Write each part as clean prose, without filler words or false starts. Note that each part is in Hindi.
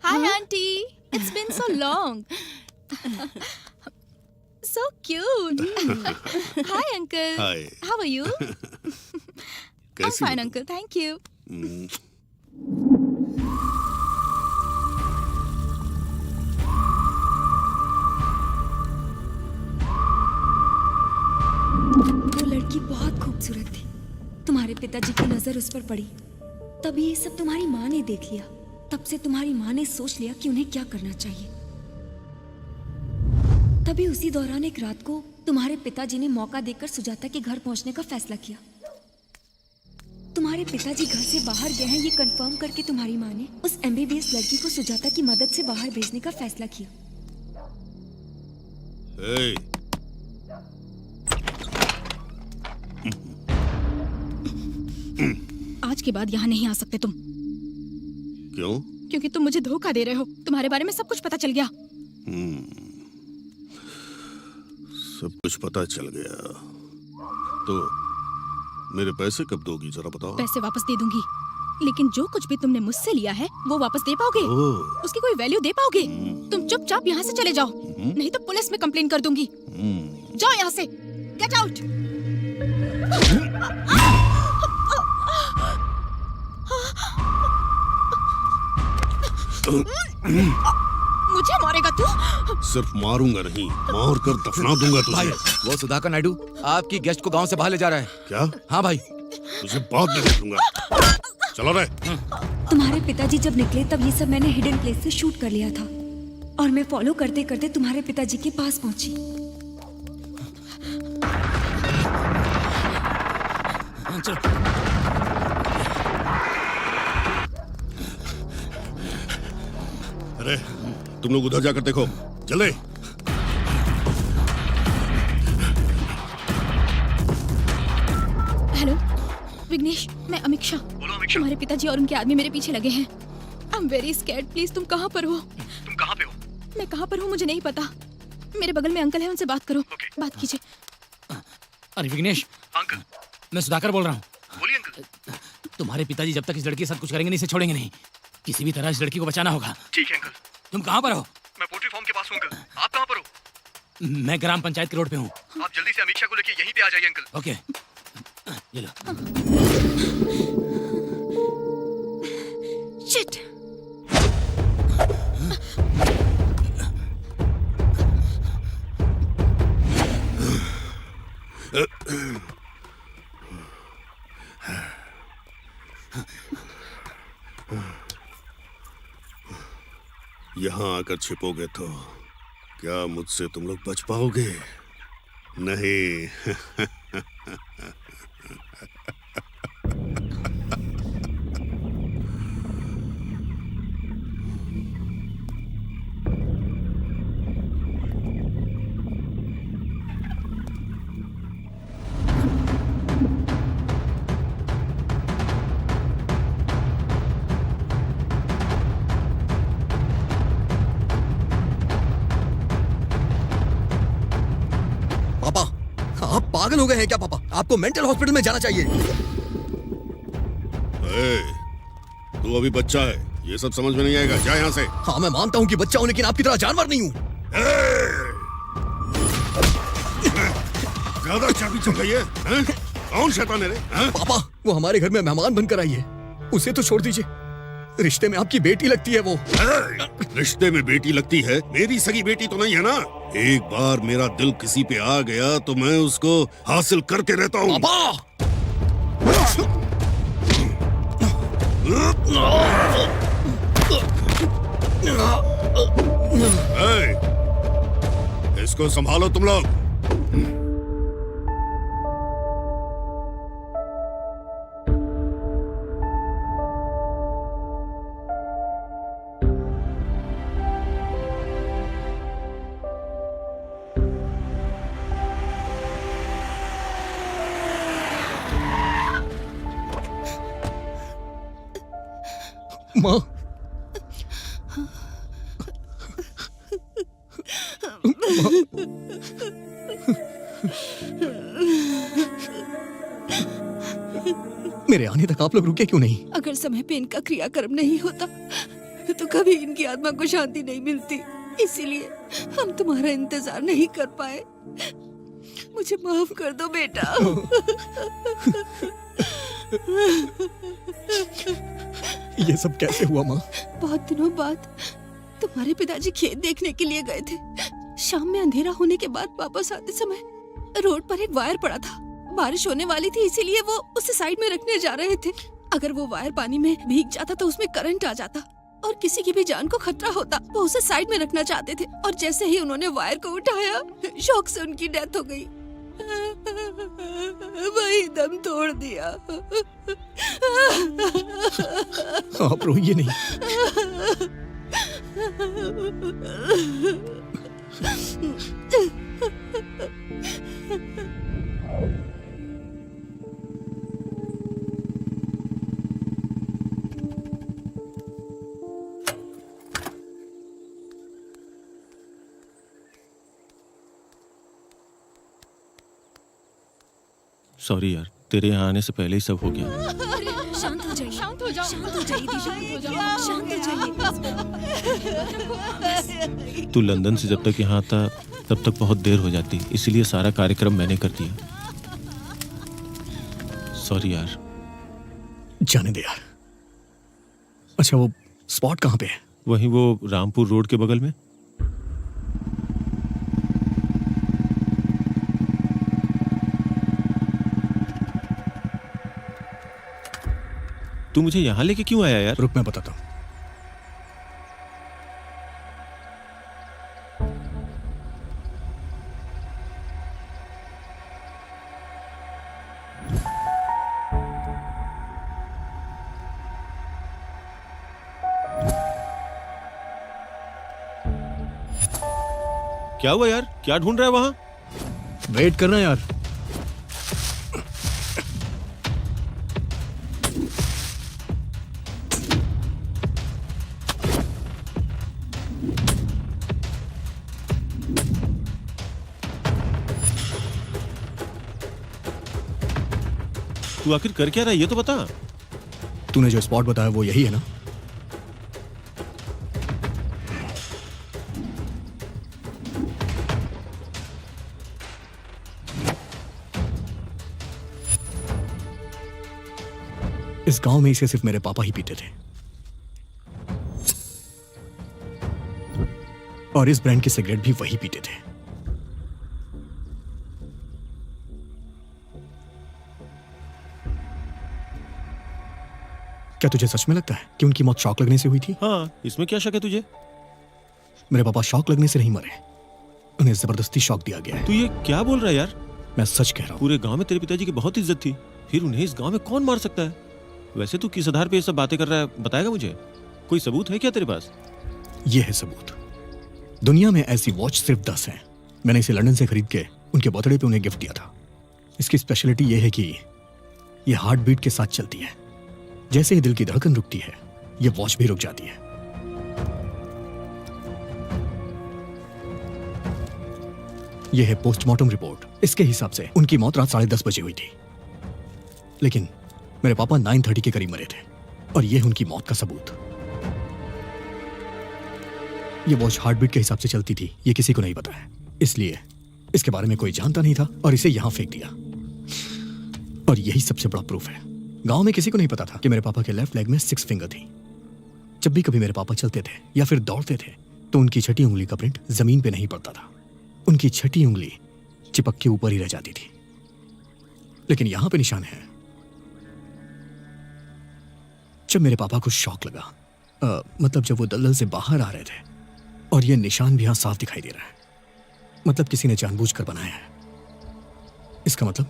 Hi, Auntie. It's been so long. So cute. Hi, Uncle. Hi. How are you? I'm fine, Uncle. Thank you. वो लड़की बहुत खूबसूरत थी। तुम्हारे पिताजी की नजर उस पर पड़ी, तभी ये सब तुम्हारी माँ ने देख लिया। तब से तुम्हारी माँ ने सोच लिया कि उन्हें क्या करना चाहिए। तभी उसी दौरान एक रात को तुम्हारे पिताजी ने मौका देकर सुजाता के घर पहुंचने का फैसला किया। तुम्हारे पिताजी घर से बाहर गए हैं ये कंफर्म करके तुम्हारी माँ ने उस MBBS लड़की को सुजाता की मदद से बाहर भेजने का फैसला किया। Hey. आज के बाद यहाँ नहीं आ सकते तुम। क्यों? क्योंकि तुम मुझे धोखा दे रहे हो। तुम्हारे बारे में सब कुछ पता चल गया। सब कुछ पता चल गया तो मेरे पैसे कब दोगी जरा बताओ। पैसे वापस दे दूंगी, लेकिन जो कुछ भी तुमने मुझसे लिया है वो वापस दे पाओगे? उसकी कोई वैल्यू दे पाओगे? तुम चुपचाप यहाँ से चले जाओ, नहीं तो पुलिस में कंप्लेन कर दूंगी। जाओ यहाँ से, गेट आउट। मुझे मारेगा तू? सिर्फ मारूंगा नहीं, मार कर दफना दूंगा तुझे। भाई, वो सुधाकर नायडू आपकी गेस्ट को गांव से बाहर ले जा रहा है। क्या? हाँ भाई। तुझे बाद में देखूंगा। चलो रे। तुम्हारे पिताजी जब निकले तब ये सब मैंने हिडन प्लेस से शूट कर लिया था और मैं फॉलो करते करते तुम्हारे पिताजी के पास पहुंची। अरे तुम लोग उधर जाकर देखो, चले। हेलो विघ्नेश, मैं अमीक्षा। तुम्हारे पिताजी और उनके आदमी मेरे पीछे लगे हैं। I am very scared. Please तुम कहाँ पर हो? तुम कहाँ पे हो? मैं कहाँ पर हूँ मुझे नहीं पता। मेरे बगल में अंकल है, उनसे बात करो। बात कीजिए। अरे विघ्नेश, अंकल, मैं सुधाकर बोल रहा हूँ। बोलिए अंकल। तुम्हारे पिताजी जब तक इस लड़की के साथ कुछ करेंगे नहीं, इसे छोड़ेंगे नहीं। किसी भी तरह इस लड़की को बचाना होगा। ठीक है अंकल। तुम कहाँ पर हो? मैं पोल्ट्री फार्म के पास हूँ अंकल। आप कहाँ पर हो? मैं ग्राम पंचायत के रोड पे हूँ। आप जल्दी से अमीक्षा को लेके यहीं पे आ जाइए अंकल। ओके, ये लो। शिट। यहाँ आकर छिपोगे तो क्या मुझसे तुम लोग बच पाओगे? नहीं। पापा, आप पागल हो गए हैं क्या पापा? आपको मेंटल हॉस्पिटल में जाना चाहिए। तू अभी बच्चा है, ये सब समझ में नहीं आएगा। जा यहाँ से। हाँ मैं मानता हूँ कि बच्चा हूँ, लेकिन आपकी तरह जानवर नहीं हूँ। ज्यादा चाबी चल गई है? कौन शैतान है रे? पापा, वो हमारे घर में मेहमान बनकर आई है, उसे तो छोड़ दीजिए। रिश्ते में आपकी बेटी लगती है वो। रिश्ते में बेटी लगती है? मेरी सगी बेटी तो नहीं है ना। एक बार मेरा दिल किसी पे आ गया तो मैं उसको हासिल करके रहता हूँ। पापा! इसको संभालो तुम लोग। माँ, मेरे आने तक आप लोग रुके क्यों नहीं? अगर समय पे इनका क्रियाक्रम नहीं होता तो कभी इनकी आत्मा को शांति नहीं मिलती, इसीलिए हम तुम्हारा इंतजार नहीं कर पाए। मुझे माफ कर दो बेटा। ये सब कैसे हुआ माँ? बहुत दिनों बाद तुम्हारे पिताजी खेत देखने के लिए गए थे। शाम में अंधेरा होने के बाद वापस आते समय रोड पर एक वायर पड़ा था। बारिश होने वाली थी, इसीलिए वो उसे साइड में रखने जा रहे थे। अगर वो वायर पानी में भीग जाता तो उसमें करंट आ जाता और किसी की भी जान को खतरा होता। वो उसे साइड में रखना चाहते थे और जैसे ही उन्होंने वायर को उठाया, शॉक से उनकी डेथ हो गई। वही दम तोड़ दिया। आप रोइए नहीं। सॉरी यार, तेरे यहाँ आने से पहले ही सब हो गया। शांत हो जाइए, शांत हो जाओ। शांत हो जाइए दीदी, शांत हो जाइए। तू लंदन से जब तक यहाँ था तब तक बहुत देर हो जाती, इसीलिए सारा कार्यक्रम मैंने कर दिया। सॉरी यार। जाने दे यार। अच्छा, वो स्पॉट कहाँ पे है? वहीं वो रामपुर रोड के बगल में। तू मुझे यहाँ लेके क्यों आया यार? रुक, मैं बताता हूँ। क्या हुआ यार? क्या ढूंढ रहा है वहां? वेट करना यार। तू आखिर कर क्या रहा है ये तो बता। तूने जो स्पॉट बताया वो यही है ना? इस गांव में इसे सिर्फ मेरे पापा ही पीते थे और इस ब्रांड की सिगरेट भी वही पीते थे। क्या तुझे सच में लगता है कि उनकी मौत शॉक लगने से हुई थी? हाँ, इसमें क्या शक है तुझे? मेरे पापा शॉक लगने से नहीं मरे, उन्हें जबरदस्ती शॉक दिया गया है। तू ये क्या बोल रहा है यार? मैं सच कह रहा हूँ। पूरे गांव में तेरे पिताजी की बहुत इज्जत थी, फिर उन्हें इस गांव में कौन मार सकता है? वैसे तू किस आधार पे ये सब बातें कर रहा है, बताएगा मुझे? कोई सबूत है क्या तेरे पास? ये है सबूत। दुनिया में ऐसी वॉच सिर्फ 10 हैं। मैंने इसे लंदन से खरीद के उनके बर्थडे पे उन्हें गिफ्ट दिया था। इसकी स्पेशलिटी ये है कि ये हार्ट बीट के साथ चलती है। जैसे ही दिल की धड़कन रुकती है, ये वॉच भी रुक जाती है। यह है पोस्टमार्टम रिपोर्ट। इसके हिसाब से उनकी मौत रात 10:30 बजे हुई थी, लेकिन मेरे पापा 9:30 के करीब मरे थे और यह उनकी मौत का सबूत। ये वॉच हार्ट बीट के हिसाब से चलती थी, ये किसी को नहीं पता है, इसलिए इसके बारे में कोई जानता नहीं था और इसे यहां फेंक दिया। और यही सबसे बड़ा प्रूफ है। गांव में किसी को नहीं पता था कि मेरे पापा के लेफ्ट लेग में 6 फिंगर थी। जब भी कभी मेरे पापा चलते थे या फिर दौड़ते थे तो उनकी छठी उंगली का प्रिंट जमीन पे नहीं पड़ता था, उनकी छठी उंगली चिपक के ऊपर ही रह जाती थी। लेकिन यहां पे निशान है। जब मेरे पापा को शॉक लगा, मतलब जब वो दलदल से बाहर आ रहे थे, और ये निशान भी यहां साफ दिखाई दे रहा है, मतलब किसी ने जानबूझकर बनाया है। इसका मतलब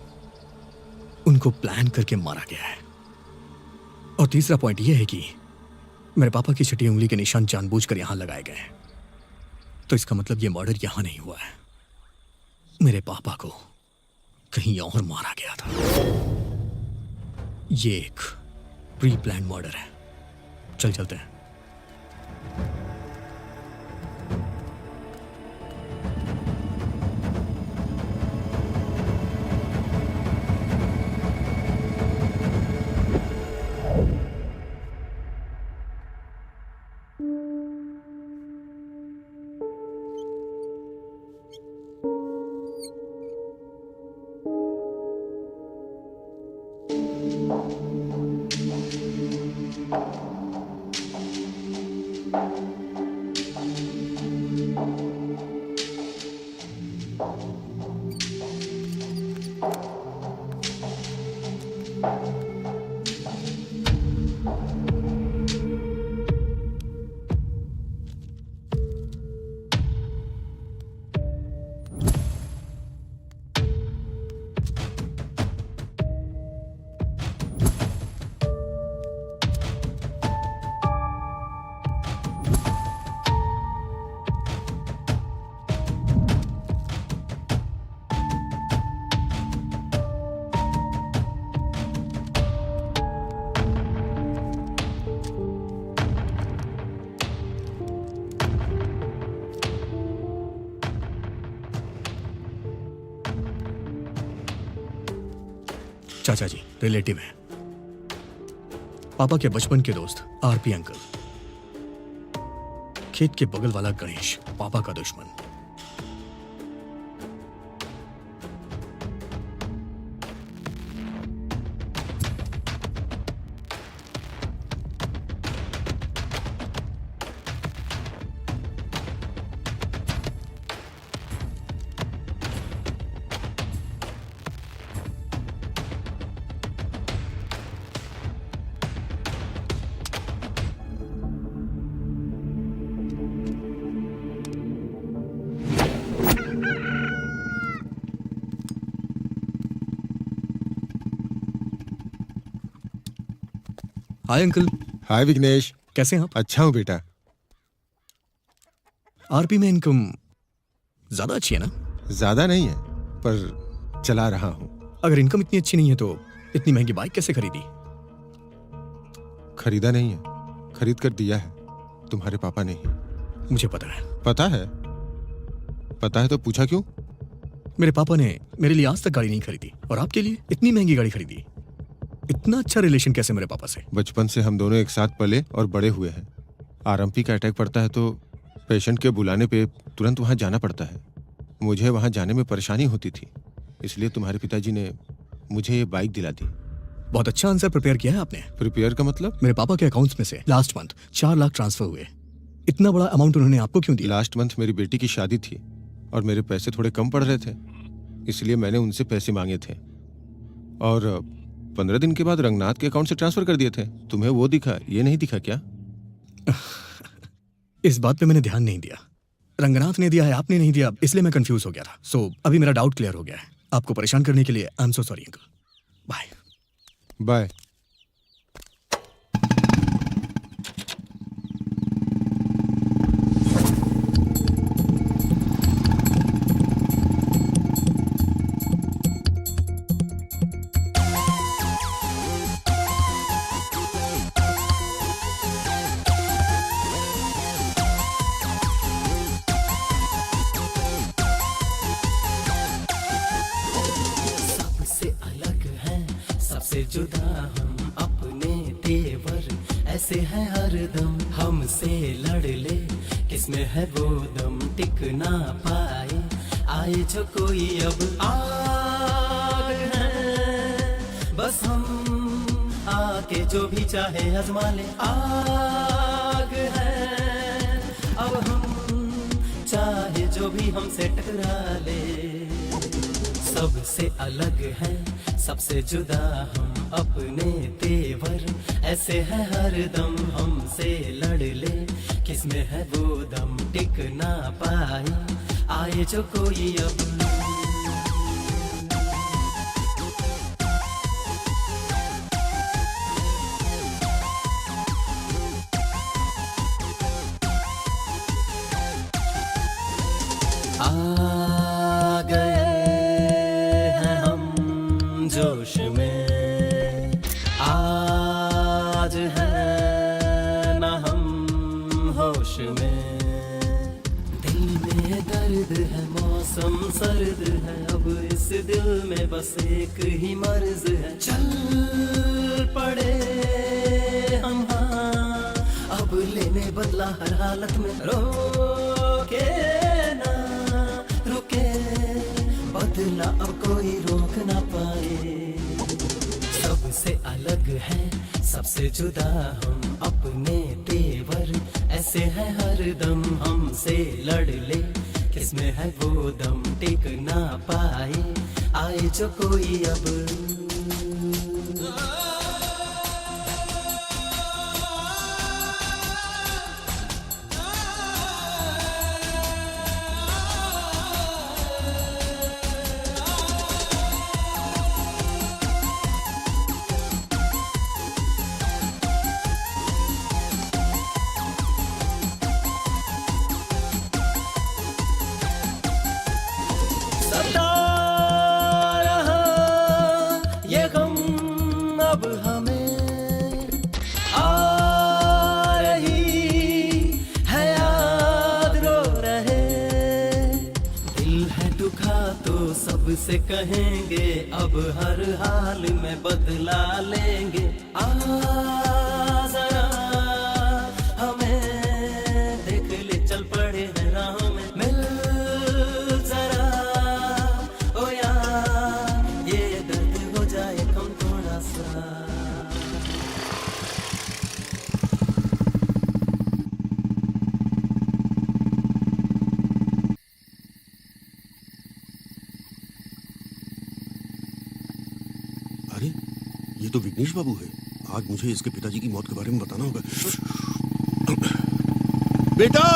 उनको प्लान करके मारा गया है। और तीसरा पॉइंट यह है कि मेरे पापा की छठी उंगली के निशान जानबूझकर यहां लगाए गए हैं। तो इसका मतलब यह मर्डर यहां नहीं हुआ है, मेरे पापा को कहीं और मारा गया था। ये एक प्री प्लान मर्डर है। चल चलते हैं। चाचा जी रिलेटिव हैं, पापा के बचपन के दोस्त आरपी अंकल, खेत के बगल वाला गणेश पापा का दुश्मन। Hi uncle. हाय विघ्नेश, कैसे हैं आप? अच्छा हूँ बेटा। आरपी में इनकम ज्यादा अच्छी है ना? ज्यादा नहीं है पर चला रहा हूँ। अगर इनकम इतनी अच्छी नहीं है तो इतनी महंगी बाइक कैसे खरीदी? खरीदा नहीं है, खरीद कर दिया है तुम्हारे पापा ने ही। मुझे पता है। पता है? पता है तो पूछा क्यों? मेरे पापा ने मेरे लिए आज तक गाड़ी नहीं खरीदी और आपके लिए इतनी महंगी गाड़ी खरीदी। इतना अच्छा रिलेशन कैसे मेरे पापा से? बचपन से हम दोनों एक साथ पले और बड़े हुए हैं। आरएमपी का अटैक पड़ता है तो पेशेंट के बुलाने पे तुरंत वहां जाना पड़ता है। मुझे वहां जाने में परेशानी होती थी, इसलिए तुम्हारे पिताजी ने मुझे ये बाइक दिला दी। बहुत अच्छा आंसर प्रिपेयर किया है आपने। प्रिपेयर का मतलब? मेरे पापा के अकाउंट्स में से लास्ट मंथ 4 लाख ट्रांसफर हुए। इतना बड़ा अमाउंट उन्होंने आपको क्यों दिया? लास्ट मंथ मेरी बेटी की शादी थी और मेरे पैसे थोड़े कम पड़ रहे थे, इसलिए मैंने उनसे पैसे मांगे थे और 15 दिन के बाद रंगनाथ के अकाउंट से ट्रांसफर कर दिए थे। तुम्हें वो दिखा, ये नहीं दिखा क्या? इस बात पे मैंने ध्यान नहीं दिया। रंगनाथ ने दिया है, आपने नहीं दिया, इसलिए मैं कंफ्यूज हो गया था। सो अभी मेरा डाउट क्लियर हो गया है। आपको परेशान करने के लिए I am so sorry uncle. Bye bye. जुदा हम अपने तेवर ऐसे हैं हरदम, हमसे लड़ ले किसमें है वो दम, टिक ना पाए आए जो कोई अब आग है, बस हम आके जो भी चाहे आजमा ले। आग है अब हम चाहे जो भी हमसे टकरा ले। सबसे अलग है सबसे जुदा हम अपने तेवर ऐसे है हरदम, हमसे लड़ ले किसमें है वो दम, टिक ना पाए आए जो कोई अब। आ गए हैं हम जोश में, आज है ना हम होश में, दिल में दर्द है मौसम सर्द है, अब इस दिल में बस एक ही मर्ज है, चल पड़े हम हाँ अब लेने बदला हर हालत में, रोके ना रुके बदला अब कोई रोक ना पाए। सबसे अलग है सबसे जुदा हम अपने तेवर ऐसे ऐसे है हरदम हमसे लड़ ले, किसमें है वो दम टिक ना पाए, आए जो कोई अब। अब हमें आ रही है याद, रो रहे दिल है दुखा तो सबसे कहेंगे, अब हर हाल में बदला लेंगे। आ जरा हमें देख ले, चल पड़े हैं राह में, मिल जरा ओ यार, ये दर्द हो जाए कम थोड़ा सा। अरे ये तो विघ्नेश बाबू है। आज मुझे इसके पिताजी की मौत के बारे में बताना होगा। बेटा!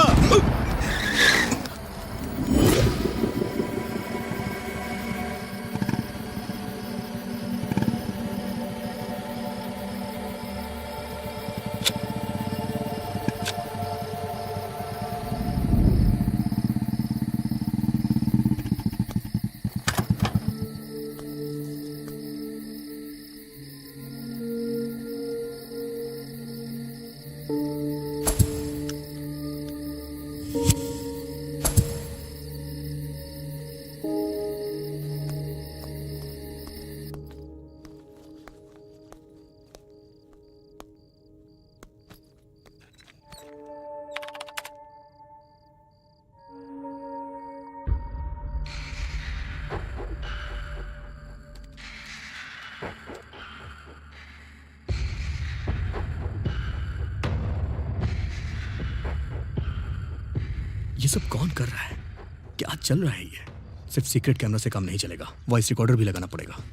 ये सब कौन कर रहा है? क्या चल रहा है ये? सिर्फ सीक्रेट कैमरा से काम नहीं चलेगा, वॉइस रिकॉर्डर भी लगाना पड़ेगा।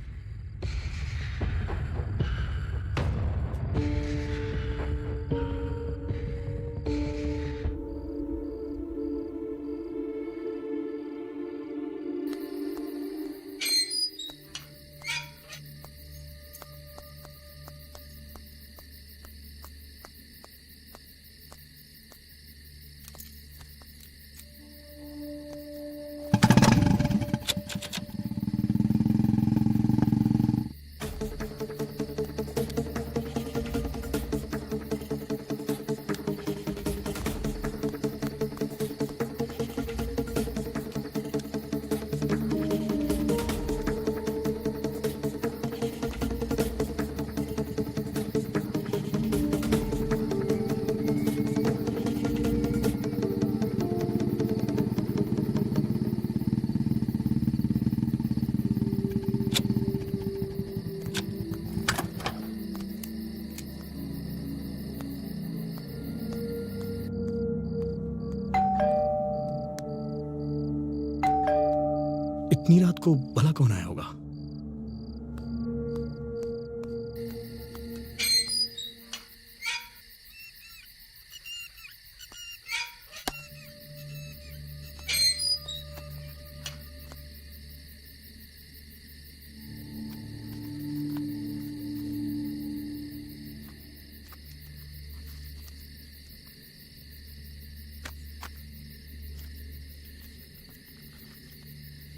इतनी रात को भला कौन आया होगा?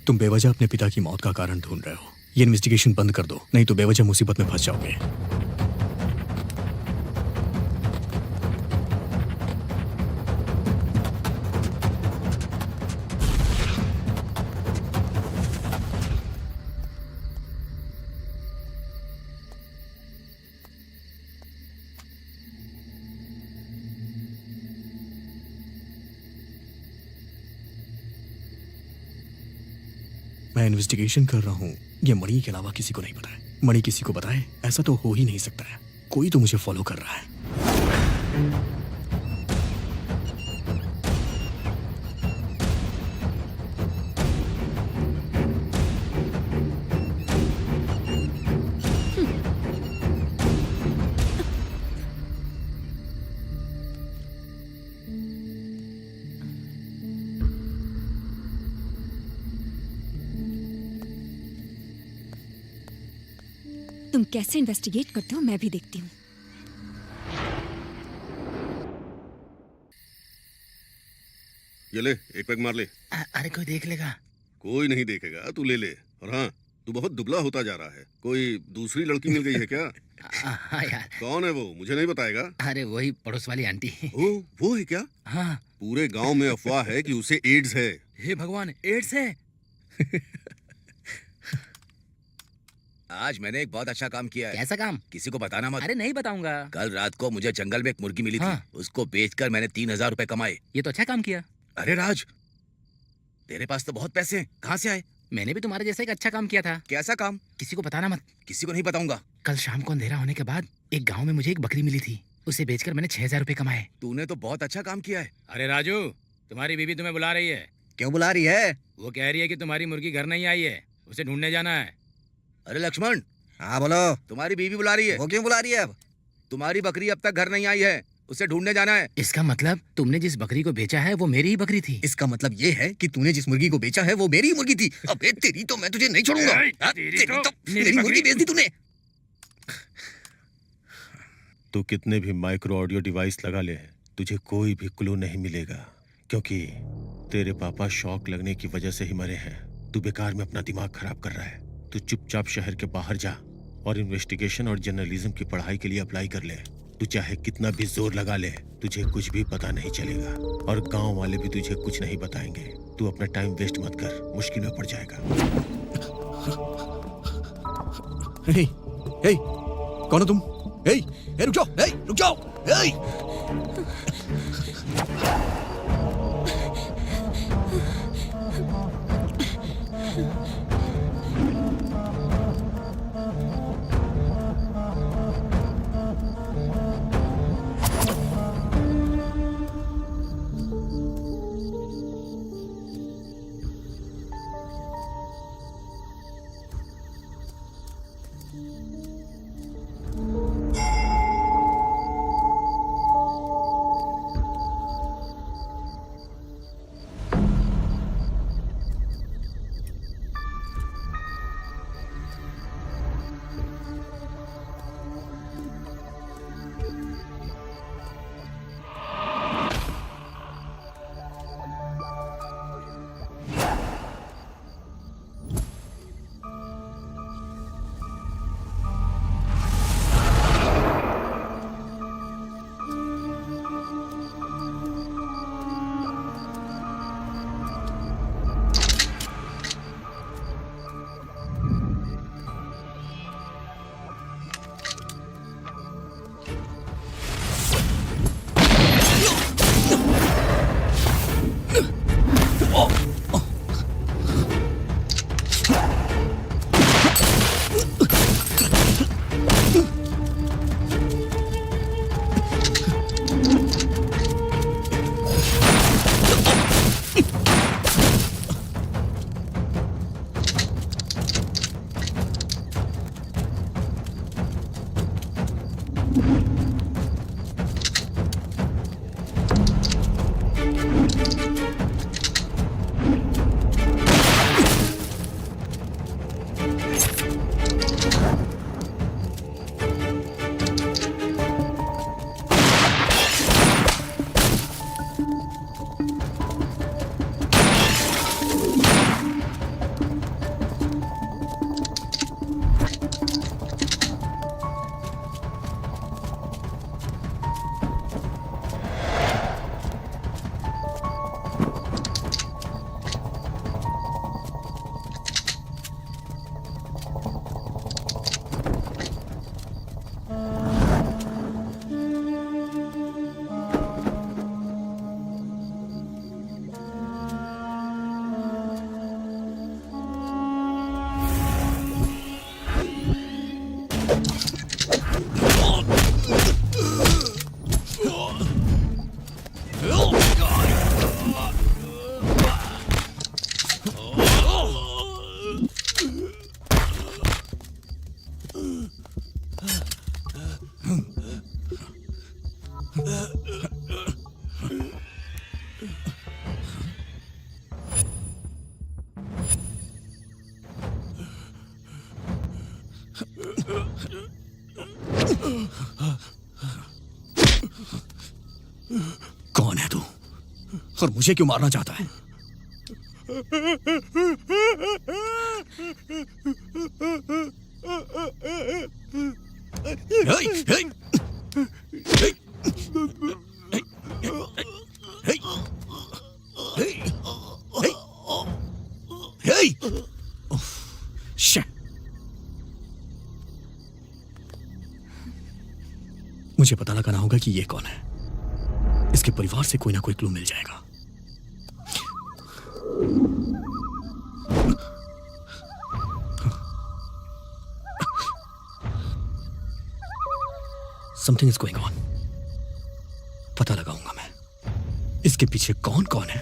तुम बेवजह अपने पिता की मौत का कारण ढूंढ रहे हो। ये इन्वेस्टिगेशन बंद कर दो, नहीं तो बेवजह मुसीबत में फंस जाओगे। मैं इन्वेस्टिगेशन कर रहा हूँ, ये मणि के अलावा किसी को नहीं पता है। मणि किसी को बताए ऐसा तो हो ही नहीं सकता है। कोई तो मुझे फॉलो कर रहा है। तुम कैसे इन्वेस्टिगेट करते हो मैं भी देखती हूँ। ये ले, एक पैक मार ले। अरे कोई देख लेगा। कोई नहीं देखेगा, तू ले ले। और हाँ, तू बहुत दुबला होता जा रहा है। कोई दूसरी लड़की मिल गई है क्या? हाँ यार। कौन है वो, मुझे नहीं बताएगा? अरे वही पड़ोस वाली आंटी। वो है क्या? हाँ। पूरे गांव में अफवाह है कि उसे एड्स है। हे भगवान, एड्स है? आज मैंने एक बहुत अच्छा काम किया है। कैसा काम? किसी को बताना मत। अरे नहीं बताऊंगा। कल रात को मुझे जंगल में एक मुर्गी मिली हाँ। थी। उसको बेचकर मैंने 3,000 रुपए कमाए। ये तो अच्छा काम किया। अरे राज, तेरे पास तो बहुत पैसे हैं, कहाँ से आए? मैंने भी तुम्हारे जैसा एक अच्छा काम किया था। कैसा काम? किसी को बताना मत। किसी को नहीं बताऊंगा। कल शाम को अंधेरा होने के बाद एक गांव में मुझे एक बकरी मिली थी। उसे बेचकर मैंने 6,000 रुपए कमाए। तूने तो बहुत अच्छा काम किया है। अरे राजू, तुम्हारी बीवी तुम्हें बुला रही है। क्यों बुला रही है? वो कह रही है कि तुम्हारी मुर्गी घर नहीं आई है, उसे ढूंढने जाना है। अरे लक्ष्मण। हाँ बोलो। तुम्हारी बीवी बुला रही है। वो क्यों बुला रही है? अब तुम्हारी बकरी अब तक घर नहीं आई है, उसे ढूंढने जाना है। इसका मतलब तुमने जिस बकरी को बेचा है वो मेरी ही बकरी थी। इसका मतलब ये है कि तूने जिस मुर्गी को बेचा है वो मेरी ही मुर्गी थी। अबे तेरी तो मैं तुझे नहीं छोड़ूंगा। तेरी तो मेरी मुर्गी बेच दी तूने। तू कितने भी माइक्रो ऑडियो डिवाइस लगा ले, तुझे कोई भी क्लू नहीं मिलेगा, क्योंकि तेरे पापा शॉक लगने की वजह से ही मरे हैं। तू बेकार में अपना दिमाग खराब कर रहा है। तू चुपचाप शहर के बाहर जा और इन्वेस्टिगेशन और जर्नलिज्म की पढ़ाई के लिए अप्लाई कर ले। तू चाहे कितना भी जोर लगा ले, तुझे कुछ भी पता नहीं चलेगा और गांव वाले भी तुझे कुछ नहीं बताएंगे। तू अपना टाइम वेस्ट मत कर, मुश्किल में पड़ जाएगा। हे, हे, कौन हो तुम? हे, हे, रुक जाओ, हे, रुक जाओ, हे। और मुझे क्यों मारना चाहता है? मुझे पता लगाना होगा कि ये कौन है। इसके परिवार से कोई ना कोई क्लू मिल जाएगा। Something is going on. पता लगाऊंगा मैं इसके पीछे कौन कौन है।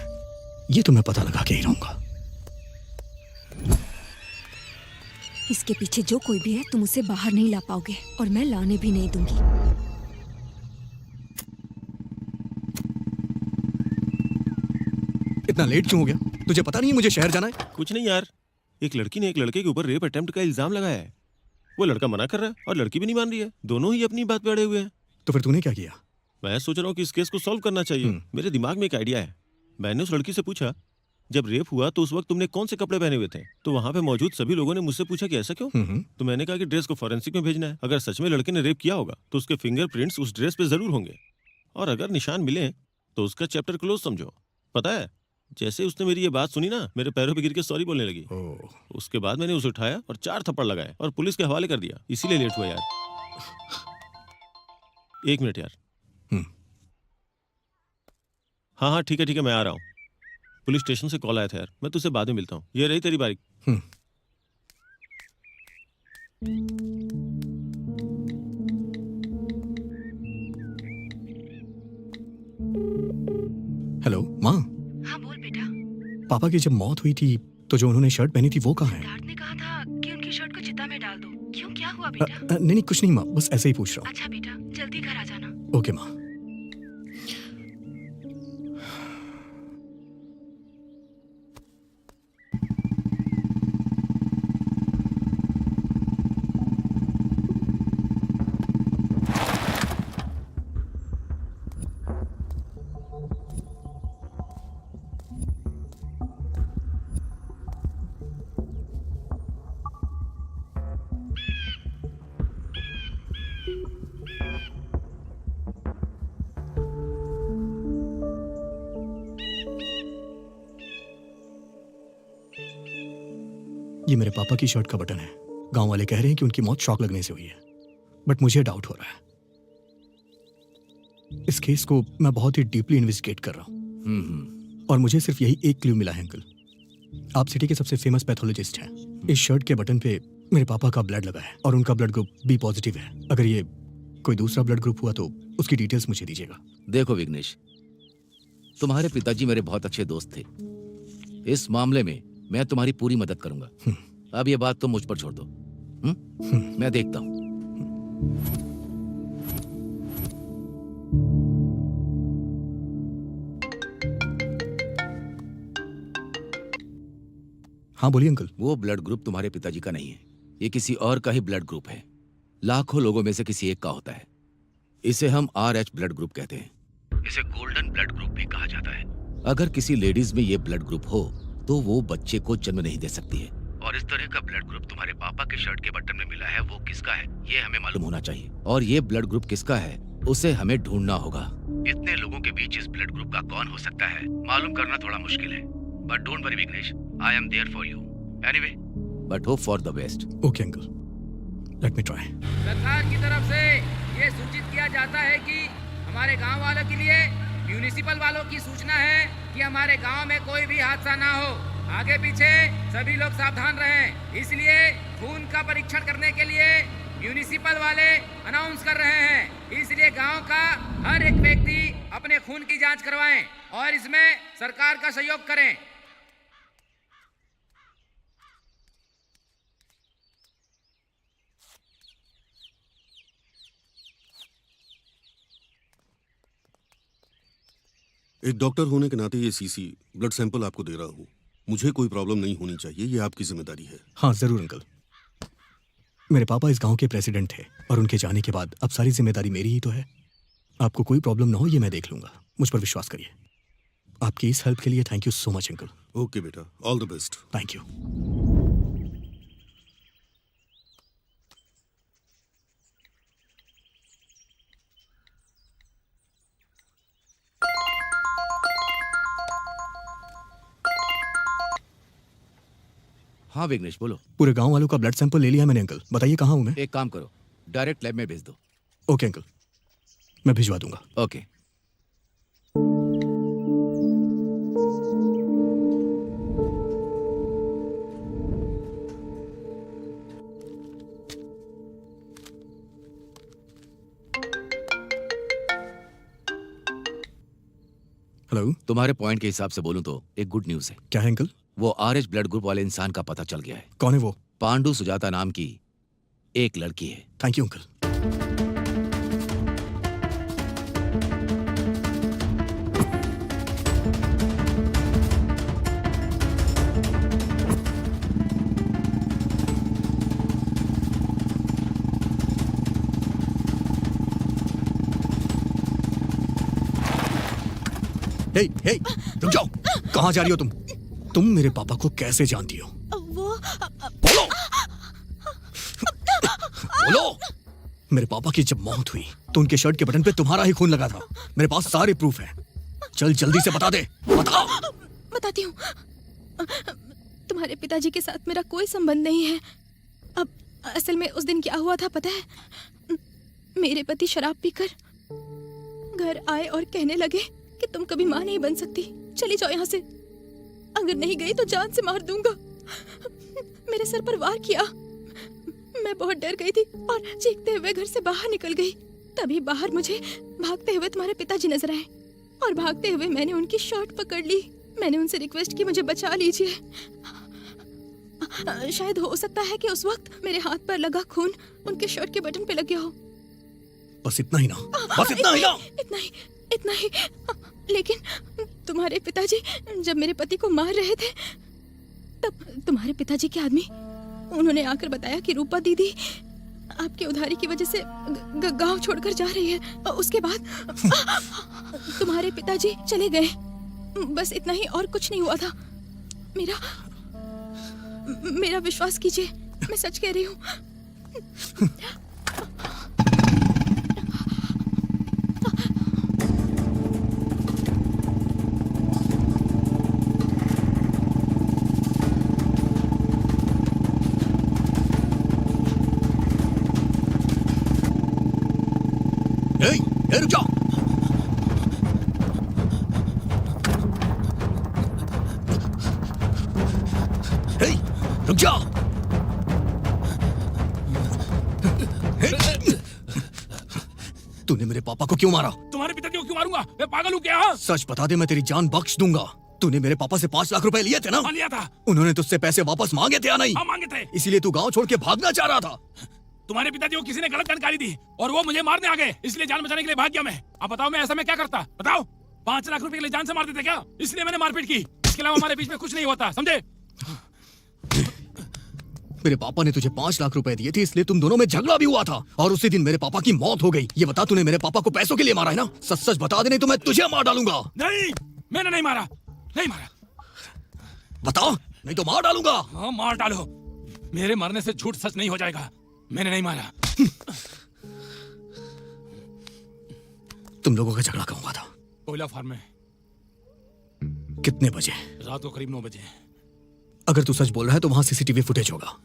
ये तो मैं पता लगा के ही रहूंगा। इसके पीछे जो कोई भी है तुम उसे बाहर नहीं ला पाओगे और मैं लाने भी नहीं दूंगी। इतना लेट क्यों हो गया? तुझे पता नहीं मुझे शहर जाना है? कुछ नहीं यार, एक लड़की ने एक लड़के के ऊपर रेप अटेम्प्ट का इल्जाम लगाया है। वो लड़का मना कर रहा है और लड़की भी नहीं मान रही है। दोनों ही अपनी बात पे अड़े हुए हैं। तो फिर तूने क्या किया? मैं सोच रहा हूँ कि इस केस को सॉल्व करना चाहिए। मेरे दिमाग में एक आइडिया है। मैंने उस लड़की से पूछा, जब रेप हुआ तो उस वक्त तुमने कौन से कपड़े पहने हुए थे? तो वहां पे मौजूद सभी लोगों ने मुझसे पूछा कि ऐसा क्यों? तो मैंने कहा कि ड्रेस को फॉरेंसिक में भेजना है। अगर सच में लड़के ने रेप किया होगा तो उसके फिंगरप्रिंट्स उस ड्रेस पे जरूर होंगे, और अगर निशान मिले तो उसका चैप्टर क्लोज समझो। पता है, जैसे उसने मेरी ये बात सुनी ना, मेरे पैरों पे गिर के सॉरी बोलने लगी। उसके बाद मैंने उसे उठाया और 4 थप्पड़ लगाए और पुलिस के हवाले कर दिया। इसीलिए लेट हुआ यार। 1 मिनट यार। हाँ ठीक है मैं आ रहा हूँ। पुलिस स्टेशन से कॉल आया था यार, मैं तुझसे बाद में मिलता हूँ। ये रही तेरी बाइक। हेलो माँ। हाँ बोल बेटा। पापा की जब मौत हुई थी तो जो उन्होंने शर्ट पहनी थी वो कहाँ है? सिद्धार्थ ने कहा था कि उनकी शर्ट को चिता में डाल दो। क्यों, क्या हुआ बेटा? नहीं कुछ नहीं माँ, बस ऐसे ही पूछ रहा हूँ। अच्छा बेटा, जल्दी घर आ जाना। ओके माँ। ये मेरे पापा की शर्ट का बटन है। गांव वाले कह रहे हैं कि उनकी मौत शॉक लगने से हुई है, बट मुझे डाउट हो रहा है। इस केस को मैं बहुत ही डीपली इन्वेस्टिगेट कर रहा हूँ और मुझे सिर्फ यही एक क्लू मिला है अंकल। आप सिटी के सबसे फेमस पैथोलॉजिस्ट हैं। इस शर्ट के बटन पे मेरे पापा का ब्लड लगा है और उनका ब्लड ग्रुप बी पॉजिटिव है। अगर ये कोई दूसरा ब्लड ग्रुप हुआ तो उसकी डिटेल्स मुझे दीजिएगा। देखो विघ्नेश, तुम्हारे पिताजी मेरे बहुत अच्छे दोस्त थे। इस मामले में मैं तुम्हारी पूरी मदद करूंगा। अब ये बात तुम मुझ पर छोड़ दो। मैं देखता हूं। हाँ बोलिए अंकल। वो ब्लड ग्रुप तुम्हारे पिताजी का नहीं है, ये किसी और का ही ब्लड ग्रुप है। लाखों लोगों में से किसी एक का होता है। इसे हम RH ब्लड ग्रुप कहते हैं। इसे गोल्डन ब्लड ग्रुप भी कहा जाता है। अगर किसी लेडीज में ये ब्लड ग्रुप हो तो वो बच्चे को जन्म नहीं दे सकती है। और इस तरह का ब्लड ग्रुप तुम्हारे पापा के शर्ट के बटन में मिला है, वो किसका है ये हमें मालूम होना चाहिए। और ये ब्लड ग्रुप किसका है उसे हमें ढूंढना होगा। इतने लोगों के बीच इस ब्लड ग्रुप का कौन हो सकता है मालूम करना थोड़ा मुश्किल है, but don't worry Vighnesh, I am there for you anyway, but hope for the best. Okay uncle, let me try. सरकार की तरफ से ये सूचित किया जाता है कि हमारे गांव वालों के लिए म्यूनिसिपल वालों की सूचना है कि हमारे गांव में कोई भी हादसा ना हो। आगे पीछे सभी लोग सावधान रहें, इसलिए खून का परीक्षण करने के लिए म्यूनिसिपल वाले अनाउंस कर रहे हैं। इसलिए गांव का हर एक व्यक्ति अपने खून की जांच करवाएं और इसमें सरकार का सहयोग करें। एक डॉक्टर होने के नाते ये सीसी ब्लड सैंपल आपको दे रहा हूँ। मुझे कोई प्रॉब्लम नहीं होनी चाहिए, ये आपकी जिम्मेदारी है। हाँ जरूर अंकल। मेरे पापा इस गांव के प्रेसिडेंट थे और उनके जाने के बाद अब सारी जिम्मेदारी मेरी ही तो है। आपको कोई प्रॉब्लम ना हो ये मैं देख लूंगा, मुझ पर विश्वास करिए। आपकी इस हेल्प के लिए thank you so much uncle. Okay बेटा, all the best. Thank you. हाँ विघ्नेश बोलो। पूरे गांव वालों का ब्लड सैंपल ले लिया मैंने अंकल। बताइए कहाँ हूँ मैं? एक काम करो, डायरेक्ट लैब में भेज दो। ओके अंकल, मैं भिजवा दूंगा। ओके। हेलो। तुम्हारे पॉइंट के हिसाब से बोलूं तो एक गुड न्यूज है। क्या है अंकल? वो आरएच ब्लड ग्रुप वाले इंसान का पता चल गया है। कौन है वो? पांडु सुजाता नाम की एक लड़की है। Thank you uncle. Hey, hey, रुक जाओ। कहाँ जा रही हो तुम? तुम मेरे पापा को कैसे जानती हो? वो बोलो। बोलो। मेरे पापा की जब मौत हुई तो उनके शर्ट के बटन पे तुम्हारा ही खून लगा था। मेरे पास सारे प्रूफ हैं। चल जल्दी से बता दे। बता। बताती हूँ। तुम्हारे पिताजी के साथ मेरा कोई संबंध नहीं है। अब असल में उस दिन क्या हुआ था पता है? मेरे पति शराब पीकर घर आए और कहने लगे कि तुम कभी माँ नहीं बन सकती, चली जाओ यहाँ से। अगर नहीं गई तो जान से मार दूंगा। मेरे सर पर वार किया। मैं बहुत डर गई थी और चीखते हुए घर से बाहर निकल गई। तभी बाहर मुझे भागते हुए तुम्हारे पिताजी नजर आए और भागते हुए मैंने उनकी शर्ट पकड़ ली। मैंने उनसे रिक्वेस्ट की मुझे बचा लीजिए। शायद हो सकता है कि उस वक्त मेरे हाथ पर लगा खून उनके शर्ट के बटन पे लग गया हो। बस इतना ही ना? बस इतना ही ना? इतना ही। लेकिन तुम्हारे पिताजी जब मेरे पति को मार रहे थे तब तुम्हारे पिताजी के आदमी उन्होंने आकर बताया कि रूपा दीदी आपकी उधारी की वजह से गांव छोड़कर जा रही है। उसके बाद तुम्हारे पिताजी चले गए। बस इतना ही और कुछ नहीं हुआ था। मेरा विश्वास कीजिए, मैं सच कह रही हूँ। रुक जाओ। रुक जाओ। तूने मेरे पापा को क्यों मारा? तुम्हारे पिताजी को क्यों मारूंगा? मैं पागल हूँ क्या? सच बता दे, मैं तेरी जान बख्श दूंगा। तूने मेरे पापा से 5 लाख रुपए लिए थे ना? लिया था। उन्होंने तुझसे पैसे वापस मांगे थे या नहीं? हाँ मांगे थे। इसीलिए तू गांव छोड़ के भागना चाह रहा था। तुम्हारे पिताजी को किसी ने गलत जानकारी दी और वो मुझे मारने आ गए, इसलिए जान बचाने के लिए भाग गया मैं। अब बताओ मैं ऐसा मैं क्या करता? बताओ। 5 लाख रुपए के लिए जान से मार देते क्या? इसलिए मैंने मारपीट की। इसके अलावा हमारे बीच में कुछ नहीं होता, समझे? मेरे पापा ने तुझे 5 लाख रुपए दिए थे, इसलिए तुम दोनों में झगड़ा भी हुआ था और उसी दिन मेरे पापा की मौत हो गई। ये बता, तूने मेरे पापा को पैसों के लिए मारा है ना? सच सच बता दे, नहीं तो मैं तुझे मार डालूंगा। नहीं, मैंने नहीं मारा। नहीं मारा। बताओ, नहीं तो मार डालूंगा। हाँ मार डालो। मेरे मरने से झूठ सच नहीं हो जाएगा। मैंने नहीं मारा। तुम लोगों का झगड़ा कब हुआ था? कोयला फार्म में। कितने बजे? रात को करीब 9 बजे। अगर तू सच बोल रहा है तो वहां सीसीटीवी फुटेज होगा।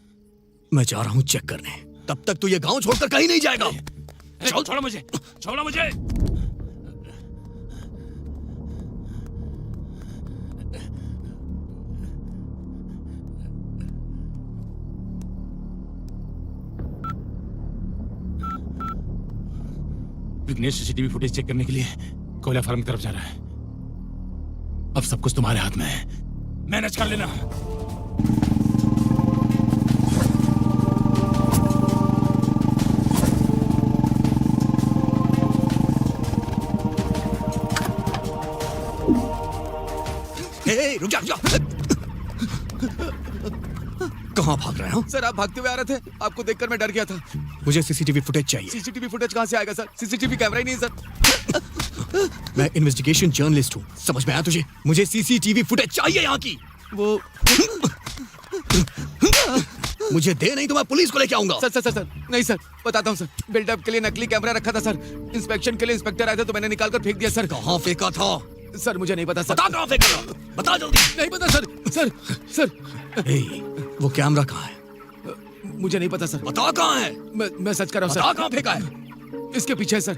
मैं जा रहा हूं चेक करने। तब तक तू ये गांव छोड़कर कहीं नहीं जाएगा। छोड़ो मुझे, छोड़ो मुझे। विघ्नेश सीसीटीवी फुटेज चेक करने के लिए कोयला फार्म की तरफ जा रहा है। अब सब कुछ तुम्हारे हाथ में है, मैनेज कर लेना। रुक जा, रुक जा। कहाँ भाग रहे हो? सर आप भागते हुए आ रहे थे, आपको देखकर मैं डर गया था। मुझे सीसीटीवी फुटेज चाहिए। सीसीटीवी फुटेज कहाँ से आएगा सर? सीसीटीवी कैमरा ही नहीं है सर। मैं इन्वेस्टिगेशन जर्नलिस्ट हूँ, समझ में आया तुझे? मुझे सीसीटीवी फुटेज चाहिए यहाँ की। वो मुझे दे, नहीं तो मैं पुलिस को लेके आऊंगा। सर नहीं सर, बताता हूँ सर। बिल्डअप के लिए नकली कैमरा रखा था सर। इंस्पेक्शन के लिए इंस्पेक्टर आए थे तो मैंने निकाल कर फेंक दिया सर। कहाँ फेंका था? सर मुझे नहीं पता सर। बता कहाँ फेंका था, बता जल्दी। नहीं पता सर। ए, वो कैमरा कहाँ है? मुझे नहीं पता सर। बता कहाँ है? मैं सच कर रहा हूँ सर। बता कहाँ फेंका है? इसके पीछे है सर।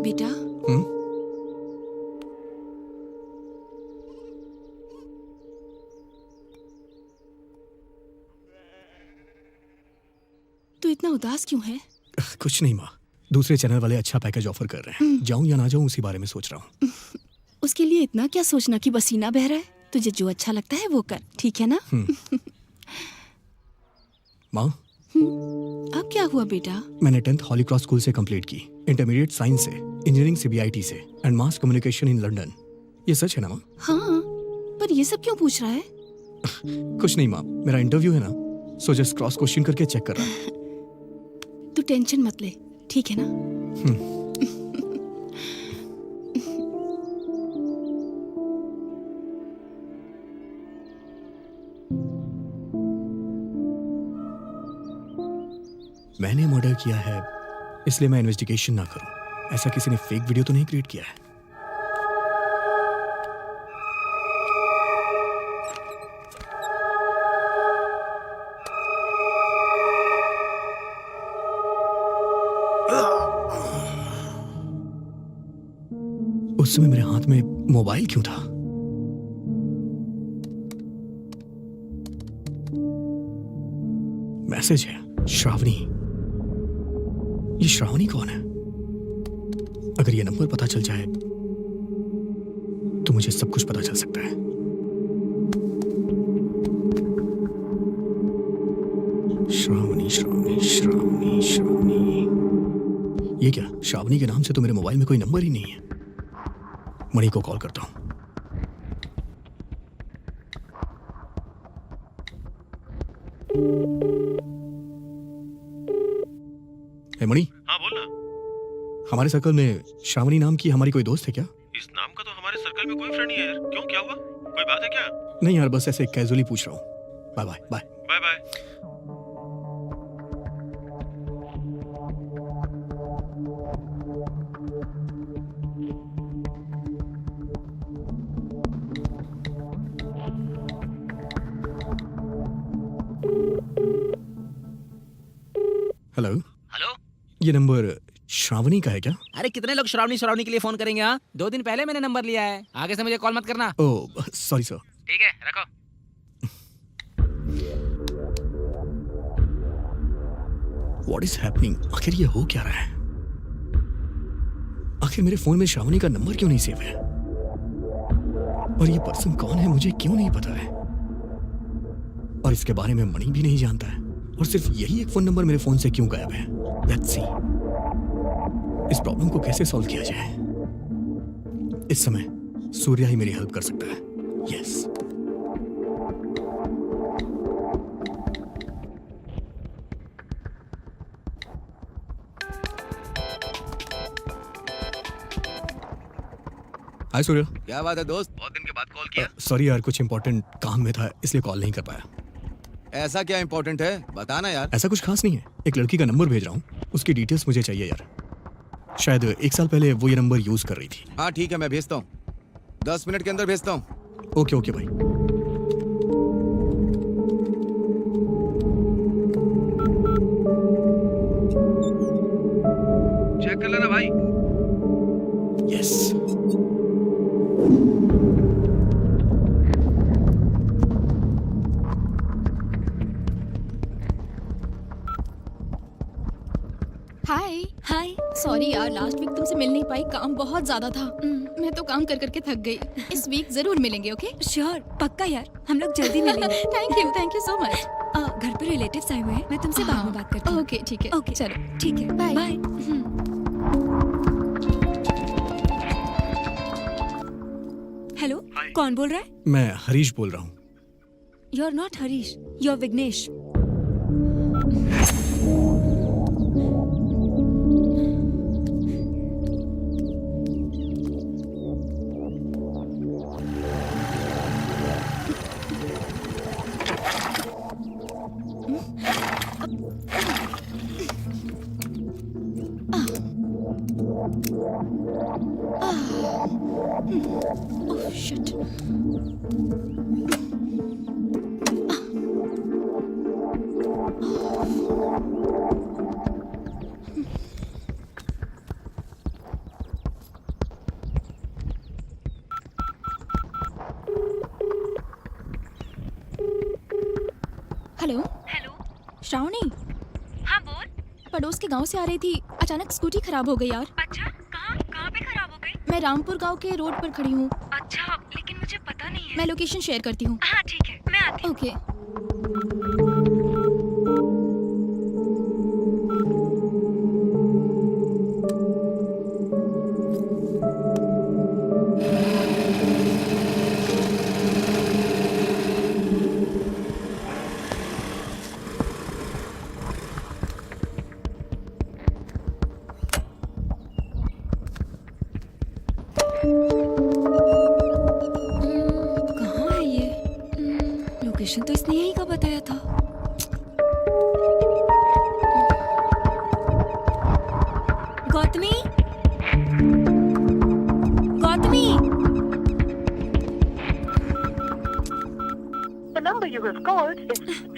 बेटा तू इतना उदास क्यों है? कुछ नहीं माँ, दूसरे चैनल वाले अच्छा पैकेज ऑफर कर रहे हैं। जाऊं या ना जाऊं उसी बारे में सोच रहा हूँ। उसके लिए इतना क्या सोचना कि पसीना बह रहा है। तुझे जो अच्छा लगता है वो कर, ठीक है ना? माँ अब क्या हुआ बेटा? मैंने 10th हॉली क्रॉस स्कूल से कंप्लीट की, इंटरमीडिएट साइंस से, इंजीनियरिंग CBIT से and mass communication in London. ये सच है ना माँ? हाँ, पर ये सब क्यों पूछ रहा है? कुछ नहीं माँ, मेरा इंटरव्यू है ना, सो जस्ट क्रॉस क्वेश्चन करके चेक कर रहा हूँ। तू टेंशन मत ले, ठीक है ना? मैंने मर्डर किया है इसलिए मैं इन्वेस्टिगेशन ना करूं, ऐसा किसी ने फेक वीडियो तो नहीं क्रिएट किया है? उस समय मेरे हाथ में मोबाइल क्यों था? मैसेज है, श्रावणी। ये श्रावणी कौन है? अगर ये नंबर पता चल जाए तो मुझे सब कुछ पता चल सकता है। श्रावणी श्रावणी श्रावणी श्रावणी, ये क्या? श्रावणी के नाम से तो मेरे मोबाइल में कोई नंबर ही नहीं है। मणि को कॉल करता हूं। मणि। हाँ बोलना। हमारे सर्कल में श्रावणी नाम की हमारी कोई दोस्त है क्या? इस नाम का तो हमारे सर्कल में कोई फ्रेंड नहीं है यार। क्यों, क्या हुआ? कोई बात है क्या? नहीं यार, बस ऐसे कैजुअली पूछ रहा हूँ। Bye bye bye bye bye. Hello, hello. ये नंबर श्रावणी का है क्या? अरे कितने लोग श्रावणी श्रावणी के लिए फोन करेंगे? हाँ, 2 दिन पहले मैंने नंबर लिया है। आगे से मुझे कॉल मत करना। Oh sorry sir. ठीक है, रखो। What is happening? आखिर ये हो क्या रहा है? आखिर मेरे फोन में श्रावणी का नंबर क्यों नहीं सेव है? और ये पर्सन कौन है मुझे क्यों नहीं पता है? और इसके बारे में मणि भी नहीं जानता है। और सिर्फ यही एक फोन नंबर मेरे फोन से क्यों गायब है? लेट्स सी इस प्रॉब्लम को कैसे सॉल्व किया जाए। इस समय सूर्या ही मेरी हेल्प कर सकता है। Yes hi Surya. क्या बात है दोस्त? बहुत दिन के बाद कॉल किया। सॉरी यार, कुछ इंपॉर्टेंट काम में था इसलिए कॉल नहीं कर पाया। ऐसा क्या इम्पोर्टेंट है, बताना यार। ऐसा कुछ खास नहीं है, एक लड़की का नंबर भेज रहा हूँ, उसकी डिटेल्स मुझे चाहिए यार। शायद 1 साल पहले वो ये नंबर यूज कर रही थी। हाँ ठीक है, मैं भेजता हूँ, 10 मिनट के अंदर भेजता हूँ। ओके ओके भाई। चेक कर लेना भाई। Yes hi. हाय। सॉरी यार, लास्ट वीक तुमसे मिल नहीं पाई, काम बहुत ज्यादा था। मैं तो काम कर करके थक गई। इस वीक जरूर मिलेंगे। ओके श्योर, पक्का यार, हम लोग जल्दी मिलेंगे। Thank you so much. घर पर रिलेटिव्स आए हुए हैं, मैं तुमसे बाद में बात करती हूँ। ओके ठीक है। ओके चलो ठीक है, बाय। बाय। हेलो, कौन बोल रहा है? मैं हरीश बोल रहा हूँ। You are not Harish, you are Vighnesh. Oh shit. Hello Shravani. हाँ बोल। पड़ोस के गांव से आ रही थी, अचानक स्कूटी खराब हो गई यार। अच्छा, कहाँ पे खराब हो गई? मैं रामपुर गांव के रोड पर खड़ी हूँ। अच्छा, लेकिन मुझे पता नहीं है। मैं लोकेशन शेयर करती हूँ। हाँ ठीक है, मैं आती हूँ। ओके। कहाँ है ये? लोकेशन तो इसने यही का बताया था। Gautami, Gautami.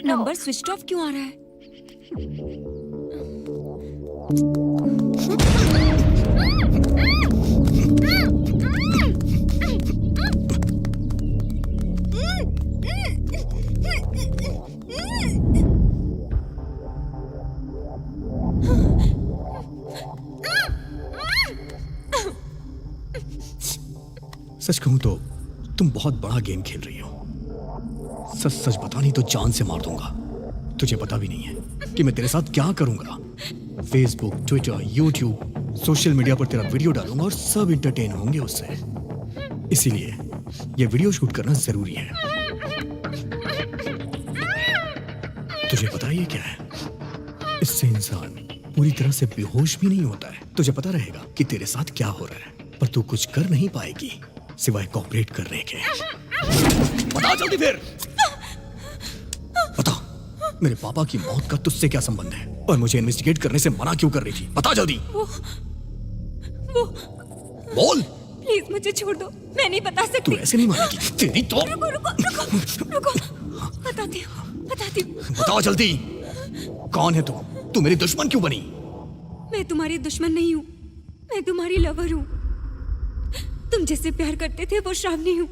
Number switch off क्यों आ रहा है? सच कहूं तो तुम बहुत बड़ा गेम खेल रही हो। सच सच बता, नहीं तो जान से मार दूंगा। तुझे पता भी नहीं है कि मैं तेरे साथ क्या करूंगा। Facebook, Twitter, YouTube, social media पर तेरा वीडियो डालूंगा और सब इंटरटेन होंगे उससे। इसीलिए ये वीडियो शूट करना जरूरी है। तुझे पता है ये क्या है? इससे इंसान पूरी तरह से बेहोश भी नहीं होता है। तुझे पता रहेगा कि तेरे साथ क्या हो रहा है, पर तू कुछ कर नहीं पाएगी सिवाय कॉपरेट करने के। बता जल्दी फिर, बता मेरे पापा की मौत का तुझसे क्या संबंध है और मुझे इन्वेस्टिगेट करने से मना क्यों कर रही थी? बता जल्दी। वो बोल। प्लीज मुझे छोड़ दो, मैं नहीं बता सकती। तू ऐसे नहीं मानेगी तेरी तो। रुको रुको रुको रुको, बताती हूँ। बताओ जल्दी, कौन है तू? तू मेरी दुश्मन क्यों बनी? मैं तुम्हारी दुश्मन नहीं हूँ, मैं तुम्हारी लवर हूँ। तुम जिससे प्यार करते थे वो श्रावणी हूँ।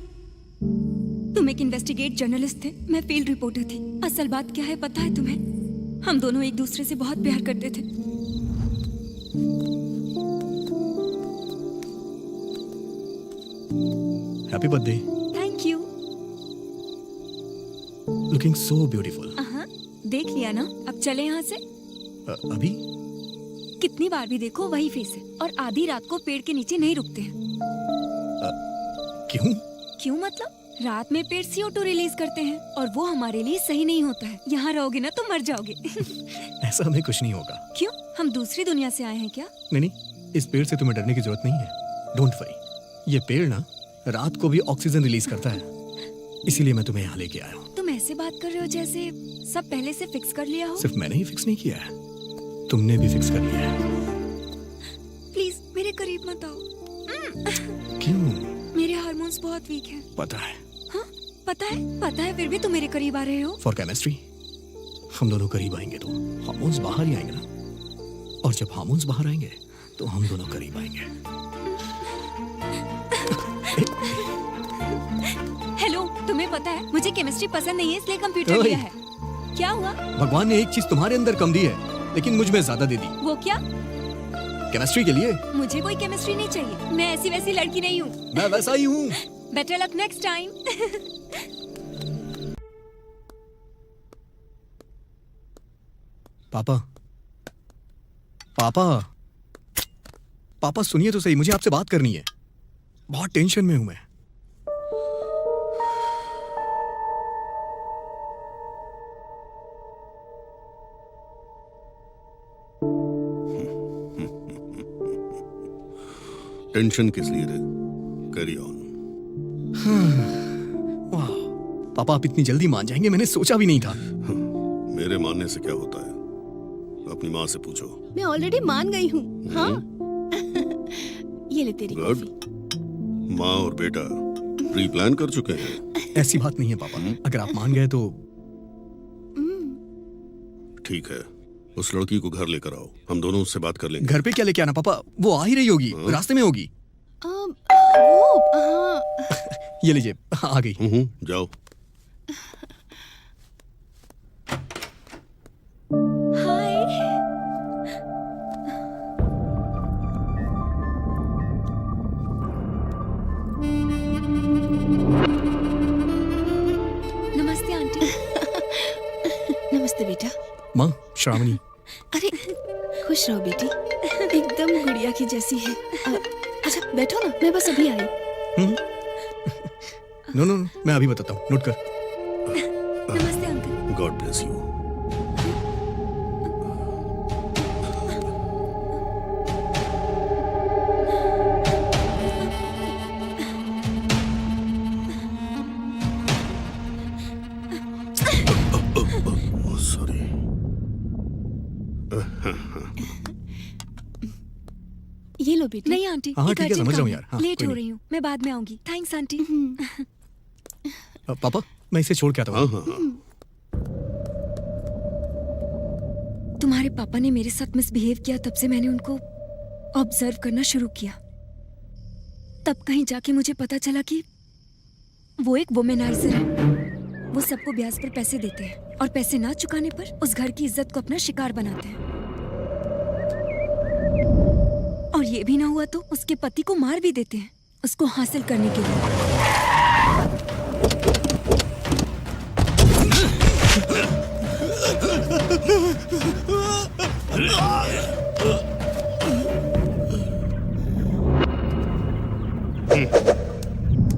तुम एक इन्वेस्टिगेट जर्नलिस्ट थे, मैं फील्ड रिपोर्टर थी। असल बात क्या है पता है तुम्हें? हम दोनों एक दूसरे से बहुत प्यार करते थे। Happy birthday. Thank you. Looking so beautiful. देख लिया ना, अब चले यहाँ से। अभी कितनी बार भी देखो वही फेस है, और आधी रात को पेड़ के नीचे नहीं रुकते हैं। क्यों? क्यों मतलब? रात में पेड़ CO2 रिलीज करते हैं और वो हमारे लिए सही नहीं होता है। यहाँ रहोगे ना तो मर जाओगे। ऐसा हमें कुछ नहीं होगा। क्यों? हम दूसरी दुनिया से आए हैं क्या? नहीं, इस पेड़ से तुम्हें डरने की जरूरत नहीं है। Don't worry. ये पेड़ ना रात को भी ऑक्सीजन रिलीज करता है, इसीलिए मैं तुम्हें यहाँ लेके आया हूँ। तुम ऐसे बात कर रहे हो जैसे सब पहले से फिक्स कर लिया हो। सिर्फ मैंने ही फिक्स नहीं किया है, तुमने भी फिक्स कर लिया है। प्लीज मेरे करीब मत आओ। क्यों? मेरे हार्मोन्स बहुत वीक हैं। पता है। हाँ पता है फिर भी तुम मेरे करीब आ रहे हो। फॉर केमिस्ट्री हम दोनों करीब आएंगे तो हार्मोन्स बाहर ही आएंगे ना, और जब हार्मोन्स बाहर आएंगे तो हम दोनों करीब आएंगे। हेलो, तुम्हें पता है मुझे केमिस्ट्री पसंद नहीं है, इसलिए कंप्यूटर लिया है। क्या हुआ? भगवान ने एक चीज तुम्हारे अंदर कम दी है, लेकिन मुझ में ज्यादा दे दी। वो क्या? केमिस्ट्री के लिए। मुझे कोई केमिस्ट्री नहीं चाहिए, मैं ऐसी वैसी लड़की नहीं हूँ। मैं वैसा ही हूँ। Better luck next time. पापा, पापा, पापा सुनिए तो सही, मुझे आपसे बात करनी है। बहुत टेंशन में हूं मैं। टेंशन किस लिए रे? Carry on. वाह, पापा आप इतनी जल्दी मान जाएंगे, मैंने सोचा भी नहीं था। मेरे मानने से क्या होता है, अपनी माँ से पूछो। मैं ऑलरेडी मान गई हूँ। हाँ। ये ले तेरी गुड। माँ और बेटा प्री प्लान कर चुके हैं। ऐसी बात नहीं है पापा, अगर आप मान गए तो। ठीक है, उस लड़की को घर लेकर आओ, हम दोनों उससे बात कर लेंगे। घर पे क्या लेके आना पापा, वो आ ही रही होगी, रास्ते में होगी। ये लीजिए, आ गई। जाओ। नमस्ते आंटी। नमस्ते बेटा। माँ, श्रावणी। अरे खुश रहो बेटी, एकदम गुड़िया की जैसी है। अच्छा बैठो ना, मैं बस अभी आई। नो नो, मैं अभी बताता हूँ, नोट कर। नमस्ते uncle. God bless you. Sorry. ये लो बेटी। नहीं आंटी, हाँ, एक ठीक है, अर्जेंट समझ रहा हूँ काम यार। है। हाँ, लेट कोई हो नहीं। रही हूँ, मैं बाद में आऊंगी। Thanks aunty. पापा मैं इसे छोड़ के आता हूँ। तुम्हारे पापा ने मेरे साथ मिसबिहेव किया, तब से मैंने उनको ऑब्जर्व करना शुरू किया। तब कहीं जाके मुझे पता चला कि वो एक वुमेनाइजर है। वो सबको ब्याज पर पैसे देते हैं और पैसे ना चुकाने पर उस घर की इज्जत को अपना शिकार बनाते हैं। और ये भी ना हुआ तो उसके पति को मार भी देते हैं, उसको हासिल करने के लिए।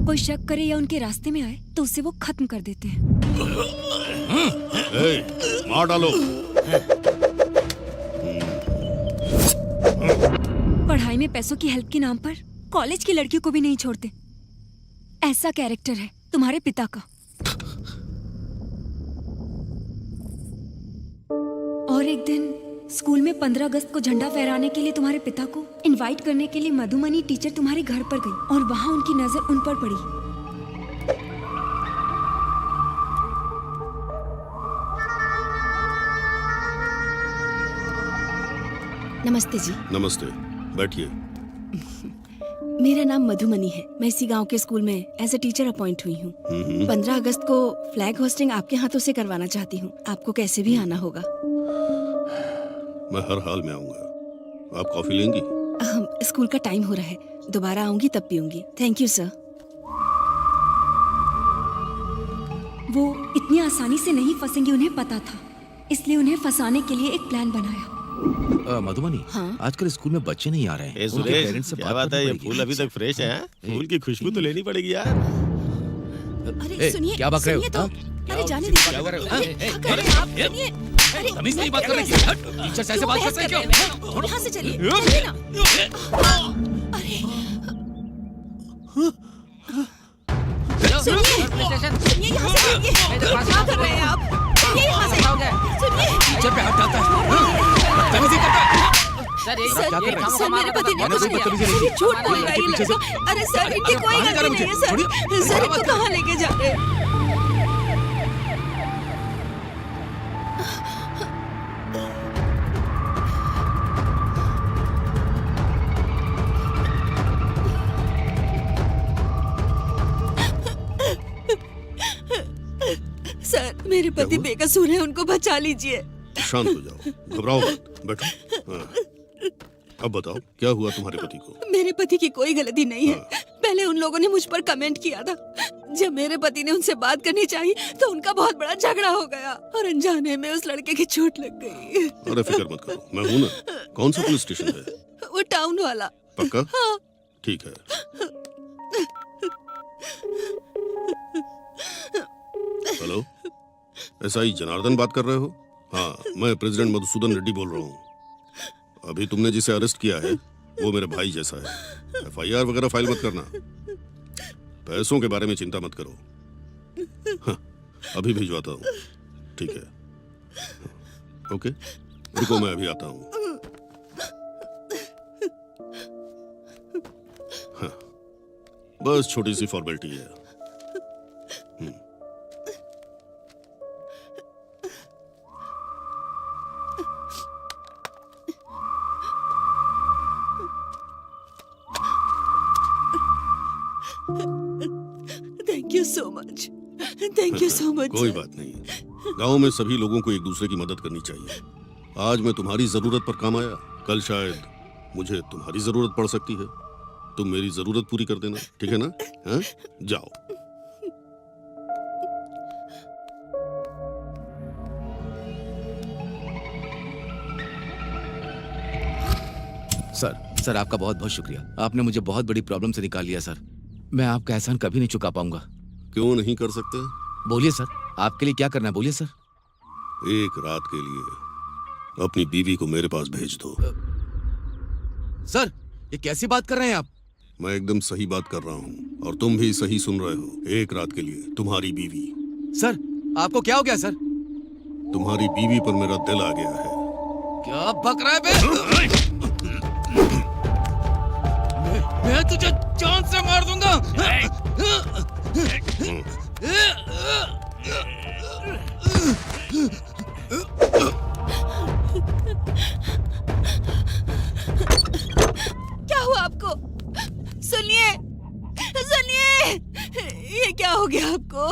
कोई शक करे या उनके रास्ते में आए तो उसे वो खत्म कर देते हैं। मार डालो। पढ़ाई में पैसों की हेल्प के नाम पर कॉलेज की लड़कियों को भी नहीं छोड़ते। ऐसा कैरेक्टर है तुम्हारे पिता का। और एक दिन स्कूल में 15 अगस्त को झंडा फहराने के लिए तुम्हारे पिता को इनवाइट करने के लिए मधुमनी टीचर तुम्हारे घर पर गई और वहां उनकी नजर उन पर पड़ी। नमस्ते जी। नमस्ते, बैठिए। मेरा नाम मधुमनी है। मैं इसी गांव के स्कूल में एज ए टीचर अपॉइंट हुई हूँ। 15 अगस्त को फ्लैग होस्टिंग आपके हाथों से करवाना चाहती हूँ। आपको कैसे भी आना होगा। मैं हर हाल में आऊंगा। आप कॉफी लेंगी? स्कूल का टाइम हो रहा है, दोबारा आऊंगी तब पीऊंगी। Thank you sir. वो इतनी आसानी से नहीं फंसेंगे, उन्हें पता था, इसलिए उन्हें फंसाने के लिए एक प्लान बनाया। मधुमनी, हाँ? आजकल स्कूल में बच्चे नहीं आ रहे हैं। ए उनके सुरेश, पेरेंट्स से क्या बात बात है? करनी ये पड़ेगी। फूल अभी तक फ्रेश है? फूल की खुशबू तो लेनी पड़ेगी यार। अरे सुनिए, क्या बक रहे हो? सुनिए तो। हाँ? अरे जाने दीजिए। क्या कर रहे हो? अरे, क्या कर रहे हैं आप? सुनिए। अरे तमीज नहीं बात कर रहे कैसे? टीचर से ऐसे क्यों बात बहस करते हैं कर क्यों? रहे हैं? यहाँ से चलिए, चलिए ना। अरे सुनिए, यहाँ से चलिए। क्या कर रहे हैं आप? चलिए यहाँ से। सुनिए। टीचर पे हाथ डालता है। तमीज नहीं करता। सर सर मेरे पति ने कुछ नहीं किया। ये झूठ बोल रहा है ये लड़का। अरे सर, इनकी कोई गलती नहीं है सर। सर इनको कहाँ लेके जा रहे हैं? सर मेरे पति बेकसूर है, उनको बचा लीजिए। शांत हो जाओ, घबराओ मत, बैठो। हाँ। अब बताओ, क्या हुआ तुम्हारे पति को? मेरे पति की कोई गलती नहीं है। पहले उन लोगों ने मुझ पर कमेंट किया था। जब मेरे पति ने उनसे बात करनी चाहिए तो उनका बहुत बड़ा झगड़ा हो गया और अनजाने में उस लड़के की चोट लग गई। अरे फिक्र मत करो, मैं हूं ना। कौन सा पुलिस स्टेशन है? वो टाउन वाला। पक्का? हाँ। ठीक है। हेलो, एसआई जनार्दन बात कर रहे हो? हाँ, मैं प्रेसिडेंट मधुसूदन रेड्डी बोल रहा हूँ। अभी तुमने जिसे अरेस्ट किया है वो मेरे भाई जैसा है। एफआईआर वगैरह फाइल मत करना। पैसों के बारे में चिंता मत करो। हाँ, अभी भिजवाता हूँ। ठीक है, ओके, रुको मैं अभी आता हूँ। हाँ, बस छोटी सी फॉर्मेलिटी है। Thank you so much. Thank you so much. कोई बात नहीं। गांव में सभी लोगों को एक दूसरे की मदद करनी चाहिए। आज मैं तुम्हारी जरूरत पर काम आया, कल शायद मुझे तुम्हारी जरूरत पड़ सकती है। तुम मेरी जरूरत पूरी कर देना, ठीक है ना? हाँ? जाओ। सर आपका बहुत बहुत शुक्रिया। आपने मुझे बहुत बड़ी प्रॉब्लम से निकाल लिया सर। मैं आपका एहसान कभी नहीं चुका पाऊंगा। क्यों नहीं कर सकते? बोलिए सर, आपके लिए क्या करना है, बोलिए सर। एक रात के लिए अपनी बीवी को मेरे पास भेज दो। सर ये कैसी बात कर रहे हैं आप? मैं एकदम सही बात कर रहा हूँ और तुम भी सही सुन रहे हो। एक रात के लिए तुम्हारी बीवी। सर आपको क्या हो गया सर? तुम्हारी बीवी पर मेरा दिल आ गया है। क्या बक रहा है बे? मैं तुझे जान से मार दूंगा। क्या हुआ आपको? सुनिए, सुनिए, ये क्या हो गया आपको?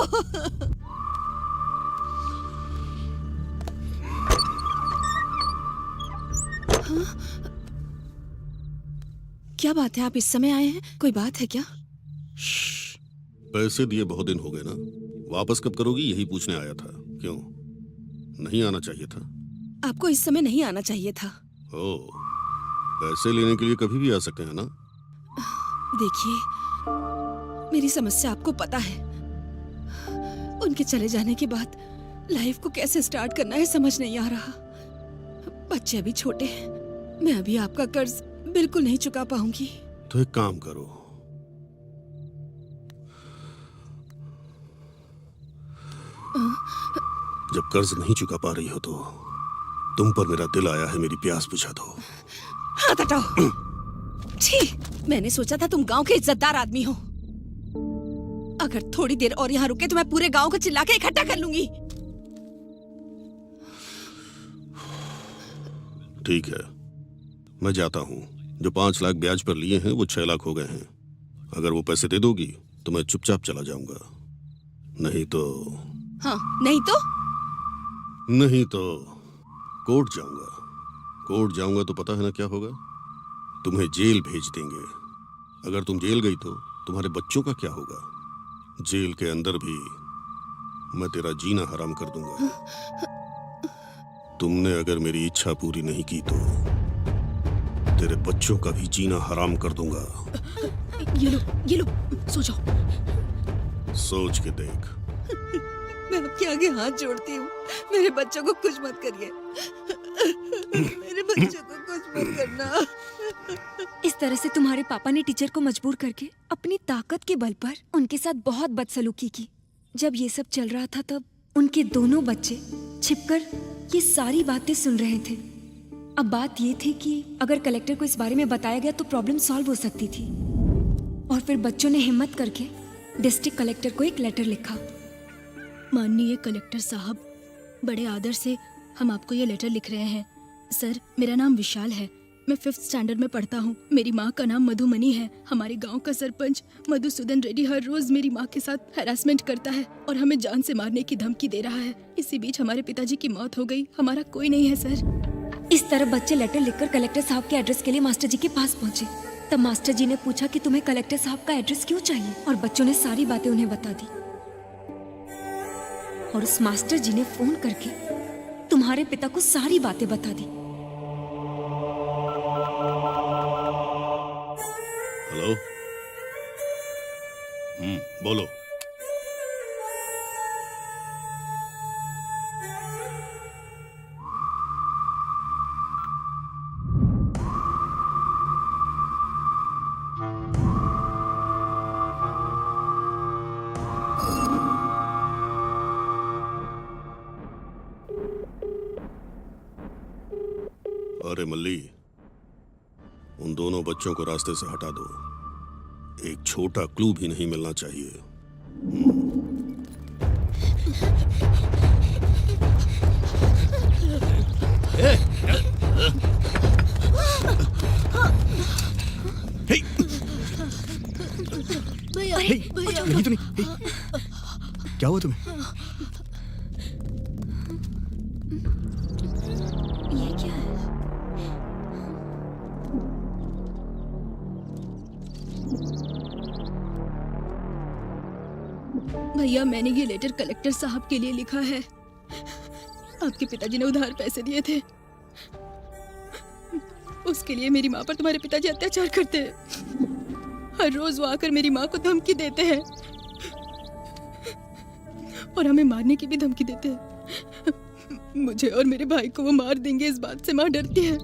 क्या बात है, आप इस समय आए हैं? कोई बात है क्या? पैसे दिए बहुत दिन हो गए ना, वापस कब करोगी यही पूछने आया था। क्यों नहीं आना चाहिए था? आपको इस समय नहीं आना चाहिए था। ओह, पैसे लेने के लिए कभी भी आ सकते हैं ना? देखिए, मेरी समस्या आपको पता है। उनके चले जाने के बाद लाइफ को कैसे स्टार्ट करना है समझ नहीं आ रहा। बच्चे अभी छोटे हैं, मैं अभी आपका कर्ज बिल्कुल नहीं चुका पाऊंगी। तो एक काम करो, जब कर्ज नहीं चुका पा रही हो तो तुम पर मेरा दिल आया है, मेरी प्यास बुझा दो। हाथ हटाओ। छी, मैंने सोचा था तुम गांव के इज्जतदार आदमी हो। अगर थोड़ी देर और यहाँ रुके तो मैं पूरे गांव को चिल्ला के इकट्ठा कर लूंगी। ठीक है, मैं जाता हूँ। जो 5 लाख ब्याज पर लिए हैं वो 6 लाख हो गए हैं। अगर वो पैसे दे दोगी तो मैं चुपचाप चला जाऊंगा, नहीं तो हाँ, नहीं तो कोर्ट जाऊंगा। कोर्ट जाऊंगा तो पता है ना क्या होगा? तुम्हें जेल भेज देंगे। अगर तुम जेल गई तो तुम्हारे बच्चों का क्या होगा? जेल के अंदर भी मैं तेरा जीना हराम कर दूंगा। तुमने अगर मेरी इच्छा पूरी नहीं की तो तेरे बच्चों का भी जीना हराम कर दूंगा। ये लो, सो जाओ। सोच के देख। मैं आपके आगे हाथ जोड़ती हूँ, मेरे बच्चों को कुछ मत करिए। मेरे बच्चों को कुछ मत करना। इस तरह से तुम्हारे पापा ने टीचर को मजबूर करके अपनी ताकत के बल पर उनके साथ बहुत बदसलूकी की। जब ये सब चल रहा था तब उनके दोनों बच्चे छिपकर ये सारी बातें सुन रहे थे। अब बात ये थी कि अगर कलेक्टर को इस बारे में बताया गया तो प्रॉब्लम सॉल्व हो सकती थी। और फिर बच्चों ने हिम्मत करके डिस्ट्रिक्ट कलेक्टर को एक लेटर लिखा। माननीय कलेक्टर साहब, बड़े आदर से हम आपको ये लेटर लिख रहे हैं। सर, मेरा नाम विशाल है, मैं 5th स्टैंडर्ड में पढ़ता हूँ। मेरी माँ का नाम मधुमनी है। हमारे गांव का सरपंच मधुसूदन रेड्डी हर रोज मेरी माँ के साथ हैरासमेंट करता है और हमें जान से मारने की धमकी दे रहा है। इसी बीच हमारे पिताजी की मौत हो गई। हमारा कोई नहीं है सर। इस तरह बच्चे लेटर लिखकर कलेक्टर साहब के एड्रेस के लिए मास्टर जी के पास पहुंचे। तब मास्टर जी ने पूछा कि तुम्हें कलेक्टर साहब का एड्रेस क्यों चाहिए, और बच्चों ने सारी बातें उन्हें बता दी। और उस मास्टर जी ने फोन करके तुम्हारे पिता को सारी बातें बता दी। हेलो, बोलो। अरे मल्ली, उन दोनों बच्चों को रास्ते से हटा दो। एक छोटा क्लू भी नहीं मिलना चाहिए। भैया, नहीं तो नहीं। क्या हुआ तुम्हें? ये क्या है? भैया, मैंने ये लेटर कलेक्टर साहब के लिए लिखा है। आपके पिताजी ने उधार पैसे दिए थे, उसके लिए मेरी माँ पर तुम्हारे पिताजी अत्याचार करते हैं। हर रोज वो आकर मेरी माँ को धमकी देते हैं और हमें मारने की भी धमकी देते हैं। मुझे और मेरे भाई को वो मार देंगे, इस बात से माँ डरती है।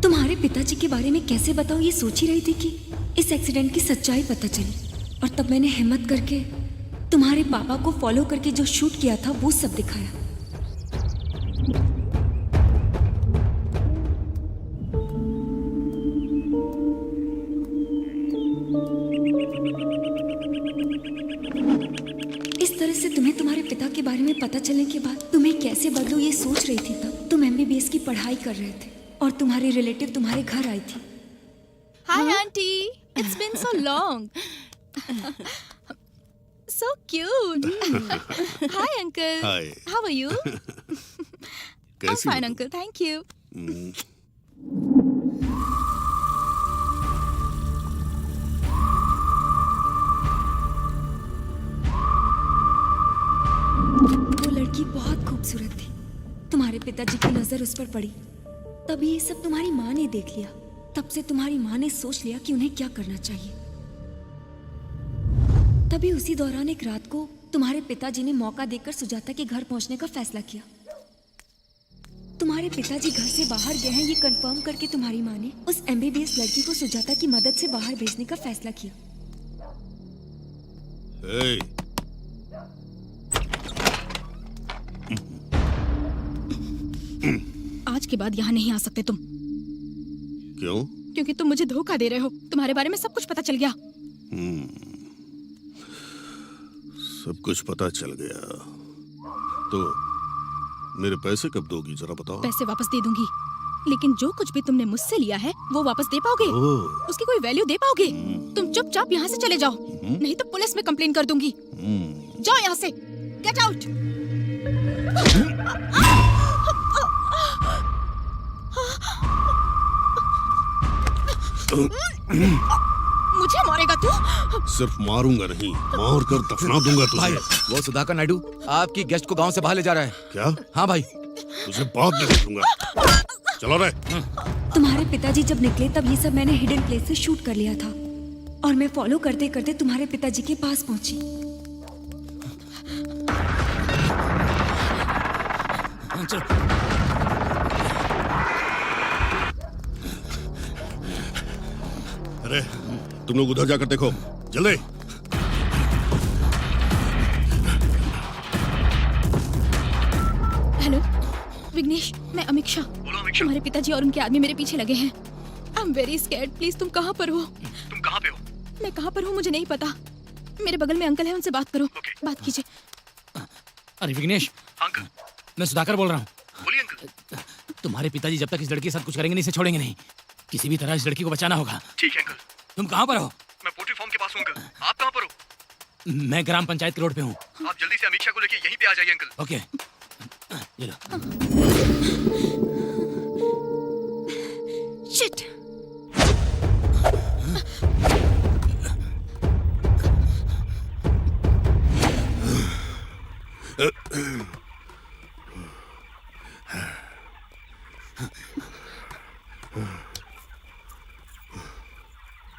तुम्हारे पिताजी के बारे में कैसे बताऊं, ये सोच ही रही थी कि इस एक्सीडेंट की सच्चाई पता चली। और तब मैंने हिम्मत करके तुम्हारे पापा को फॉलो करके जो शूट किया था वो सब दिखाया। इस तरह से तुम्हें तुम्हारे पिता के बारे में पता चलने के बाद तुम्हें कैसे बदलूं ये सोच रही थी। तब तुम MBBS की पढ़ाई कर रहे थे और तुम्हारी रिलेटिव तुम्हारे घर आई थी। Hi aunty, it's been so long. So cute. Hi uncle. Hi. How are you? I'm कैसी fine हो? uncle, thank you. वो लड़की बहुत खूबसूरत थी। तुम्हारे पिताजी की नजर उस पर पड़ी, तभी ये सब तुम्हारी माँ ने देख लिया। तब से तुम्हारी माँ ने सोच लिया कि उन्हें क्या करना चाहिए। तभी उसी दौरान एक रात को तुम्हारे पिताजी ने मौका देकर सुजाता के घर पहुंचने का फैसला किया। तुम्हारे पिताजी घर से बाहर गए हैं ये कंफर्म करके तुम्हारी माँ ने उस MBBS लड़की को सुजाता की मदद से बाहर भेजने का फैसला किया। Hey. आज के बाद यहाँ नहीं आ सकते तुम। क्यों? क्योंकि तुम मुझे धोखा दे रहे हो। तुम्हारे बारे में सब कुछ पता चल गया। सब कुछ पता चल गया तो मेरे पैसे कब दोगी, जरा बताओ। पैसे वापस दे दूंगी, लेकिन जो कुछ भी तुमने मुझसे लिया है वो वापस दे पाओगे? उसकी कोई वैल्यू दे पाओगे? तुम चुपचाप यहाँ से चले जाओ, नहीं तो पुलिस में कंप्लेन कर दूंगी। जाओ यहाँ से, गेट आउट। मुझे मारेगा तू? सिर्फ मारूंगा नहीं, मार कर दफना दूंगा तुझे। भाई, वो सुधाकर नायडू आपकी गेस्ट को गांव से बाहर ले जा रहा है। क्या? हाँ भाई। तुझे बाद में देखूंगा। चलो रे। तुम्हारे पिताजी जब निकले तब ये सब मैंने हिडन प्लेस से शूट कर लिया था और मैं फॉलो करते करते तुम्हारे पिताजी के पास पहुंची। अरे तुम लोग उधर जाकर देखो, जल्दी। हेलो विघ्नेश, मैं अमीक्षा। तुम्हारे पिताजी और उनके आदमी मेरे पीछे लगे हैं। I am very scared. Please तुम कहाँ पर हो? तुम कहाँ पे हो? मैं कहाँ पर हूँ मुझे नहीं पता। मेरे बगल में अंकल है, उनसे बात करो। बात कीजिए। अरे विघ्नेश, अंकल, मैं सुधाकर बोल रहा हूँ। बोलिए अंकल। तुम्हारे पिताजी जब तक इस लड़की के साथ कुछ करेंगे नहीं, इसे छोड़ेंगे नहीं। किसी भी तरह इस लड़की को बचाना होगा। ठीक है अंकल। तुम कहाँ पर हो? मैं पोल्ट्री फार्म के पास हूँ अंकल। आप कहाँ पर हो? मैं ग्राम पंचायत के रोड पे हूँ। आप जल्दी से अमीक्षा को लेके यहीं पे आ जाइए अंकल। ओके, ये लो। शिट।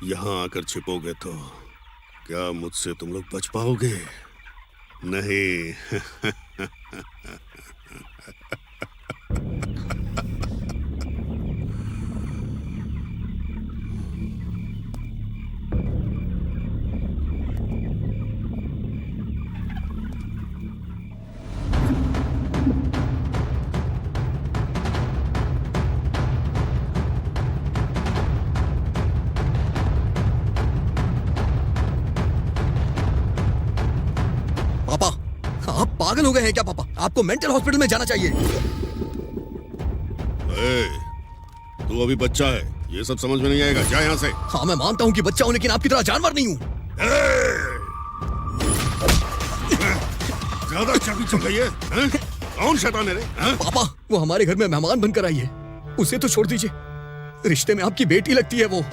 यहाँ आकर छिपोगे तो क्या मुझसे तुम लोग बच पाओगे? नहीं। पापा, आप पागल हो गए हैं क्या पापा? आपको मेंटल हॉस्पिटल में जाना चाहिए। तू अभी बच्चा है, ये सब समझ में नहीं आएगा। जा यहाँ से। हाँ मैं मानता हूँ कि बच्चा हूँ, लेकिन आपकी तरह जानवर नहीं हूँ। ज्यादा चाबी चल गई है? कौन शैतान है रे? पापा, वो हमारे घर में मेहमान बनकर आई है, उसे तो छोड़ दीजिए। रिश्ते में आपकी बेटी लगती है वो।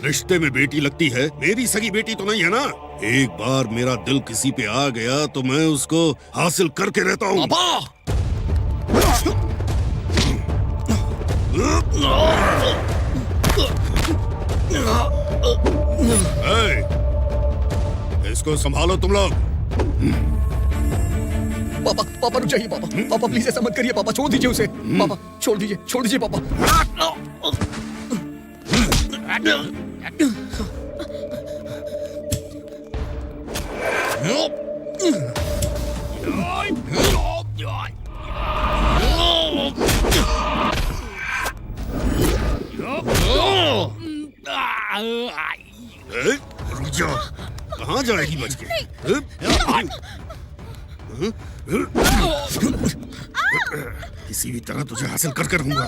रिश्ते में बेटी लगती है? मेरी सगी बेटी तो नहीं है ना। एक बार मेरा दिल किसी पे आ गया तो मैं उसको हासिल करके रहता हूँ। इसको संभालो तुम लोग। पापा, पापा रुक जाइए पापा। पापा प्लीज ऐसा मत करिए पापा, छोड़ दीजिए उसे। पापा छोड़ दीजिए पापा। रुक जाओ, कहाँ जाएगी बच के? किसी भी तरह तुझे हासिल कर रहूंगा।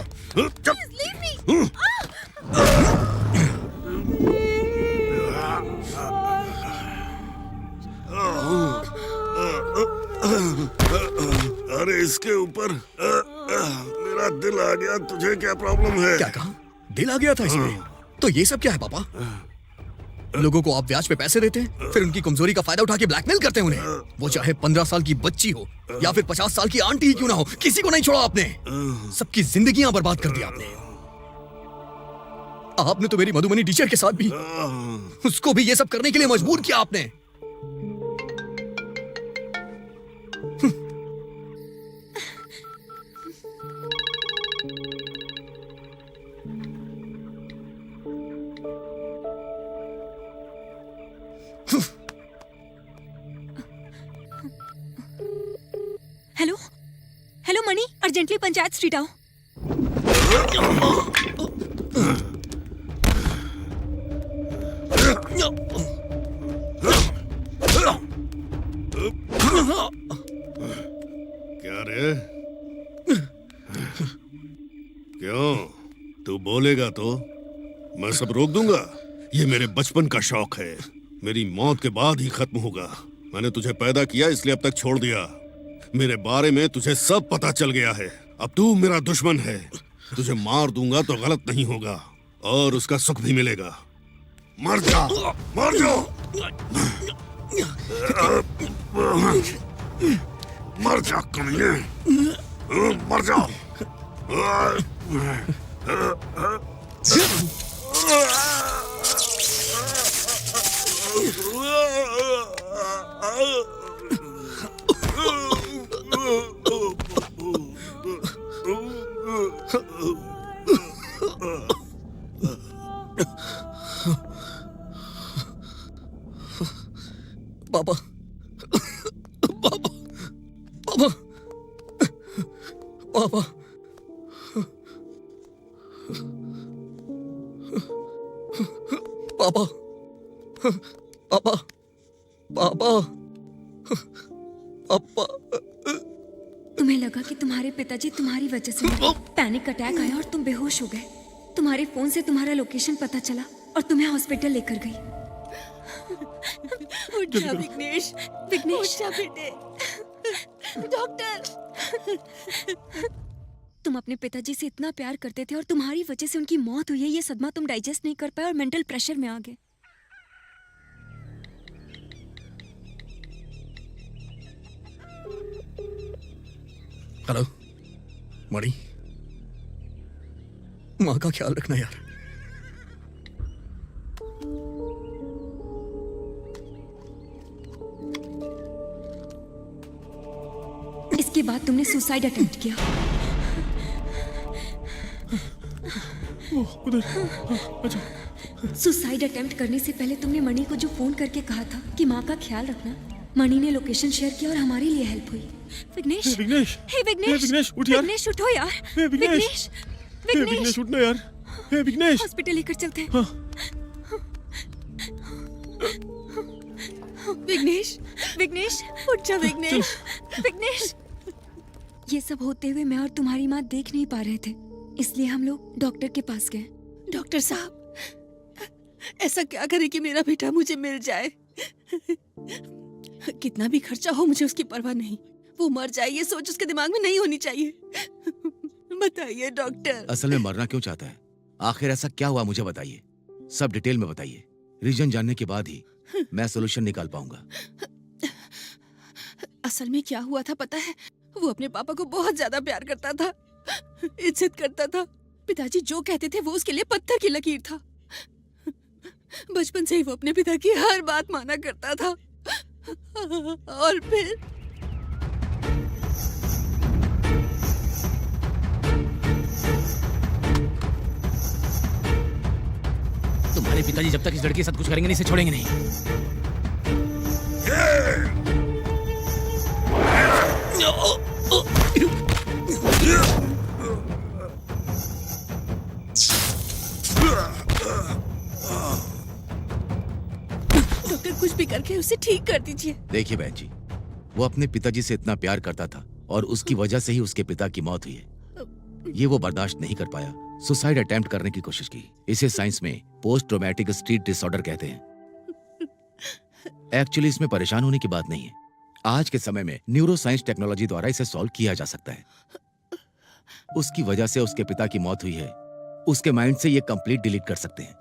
अरे इसके ऊपर मेरा दिल आ गया। तुझे क्या प्रॉब्लम है? क्या कहा? दिल आ गया था इसमें? तो ये सब क्या है पापा? लोगों को आप ब्याज पे पैसे देते हैं, फिर उनकी कमजोरी का फायदा उठा के ब्लैकमेल करते हैं उन्हें। वो चाहे 15 साल की बच्ची हो या फिर 50 साल की आंटी ही क्यों ना हो, किसी को नहीं छोड़ा आपने। सबकी जिंदगियां बर्बाद कर दी आपने। आपने तो मेरी मधुबनी टीचर के साथ भी, उसको भी ये सब करने के लिए मजबूर किया आपने। हेलो हेलो मणि, अर्जेंटली पंचायत स्ट्रीट आओ। क्या रे? क्यों? तू बोलेगा तो मैं सब रोक दूंगा। ये मेरे बचपन का शौक है, मेरी मौत के बाद ही खत्म होगा। मैंने तुझे पैदा किया इसलिए अब तक छोड़ दिया। मेरे बारे में तुझे सब पता चल गया है। अब तू मेरा दुश्मन है। तुझे मार दूंगा तो गलत नहीं होगा और उसका सुख भी मिलेगा। मर जा, मर जा, मर जा कमीने, मर जा। पापा, पापा, पापा, पापा, पापा, पापा, पापा, पापा। तुम्हें लगा कि तुम्हारे पिताजी तुम्हारी वजह से मरे। पैनिक अटैक आया और तुम बेहोश हो गए। तुम्हारे फोन से तुम्हारा लोकेशन पता चला और तुम्हें हॉस्पिटल लेकर गई। उठ जा विघ्नेश, विघ्नेश, उठ जा बेटे। डॉक्टर, तुम अपने पिताजी से इतना प्यार करते थे और तुम्हारी वजह से उनकी मौत हुई है। ये सदमा तुम डाइजेस्ट नहीं कर पाए और मेंटल प्रेशर में आ गए। हेलो मणि, माँ का ख्याल रखना यार। इसके बाद तुमने सुसाइड अटेम्प्ट किया। सुसाइड अटेम्प्ट करने से पहले तुमने मणि को जो फोन करके कहा था कि माँ का ख्याल रखना, मणि ने लोकेशन शेयर किया और हमारे लिए हेल्प हुई। विघ्नेश, विघ्नेश, हे विघ्नेश, विघ्नेश उठ यार। विघ्नेश उठो यार। विघ्नेश, विघ्नेश उठना यार। हे विघ्नेश, हॉस्पिटल लेकर चलते हैं। विघ्नेश, विघ्नेश, उठ जा विघ्नेश। विघ्नेश। ये सब होते हुए मैं और तुम्हारी माँ देख नहीं पा रहे थे, इसलिए हम लोग डॉक्टर के पास गए। डॉक्टर साहब, ऐसा क्या करे कि मेरा बेटा मुझे मिल जाए। कितना भी खर्चा हो मुझे उसकी परवाह नहीं। वो मर जाए ये सोच उसके दिमाग में नहीं होनी चाहिए। बताइए डॉक्टर। असल में मरना क्यों चाहता है? आखिर ऐसा क्या हुआ मुझे बताइए, सब डिटेल में बताइए। रीजन जानने के बाद ही मैं सोल्यूशन निकाल पाऊंगा। असल में क्या हुआ था पता है? वो अपने पापा को बहुत ज्यादा प्यार करता था, इज्जत करता था। पिताजी जो कहते थे वो उसके लिए पत्थर की लकीर था। बचपन से ही वो अपने पिता की हर बात माना करता था। और फिर तुम्हारे पिताजी जब तक इस लड़के के साथ कुछ करेंगे नहीं, इसे छोड़ेंगे नहीं। डॉक्टर कुछ भी करके उसे ठीक कर दीजिए। देखिए बहन जी, वो अपने पिताजी से इतना प्यार करता था और उसकी वजह से ही उसके पिता की मौत हुई है। ये वो बर्दाश्त नहीं कर पाया, सुसाइड अटेम्प्ट करने की कोशिश की। इसे साइंस में पोस्ट ट्रॉमेटिक स्ट्रेस डिसऑर्डर कहते हैं। एक्चुअली इसमें परेशान होने की बात नहीं है। आज के समय में न्यूरो साइंस टेक्नोलॉजी द्वारा इसे सॉल्व किया जा सकता है। उसकी वजह से उसके पिता की मौत हुई है, उसके माइंड से ये कंप्लीट डिलीट कर सकते हैं।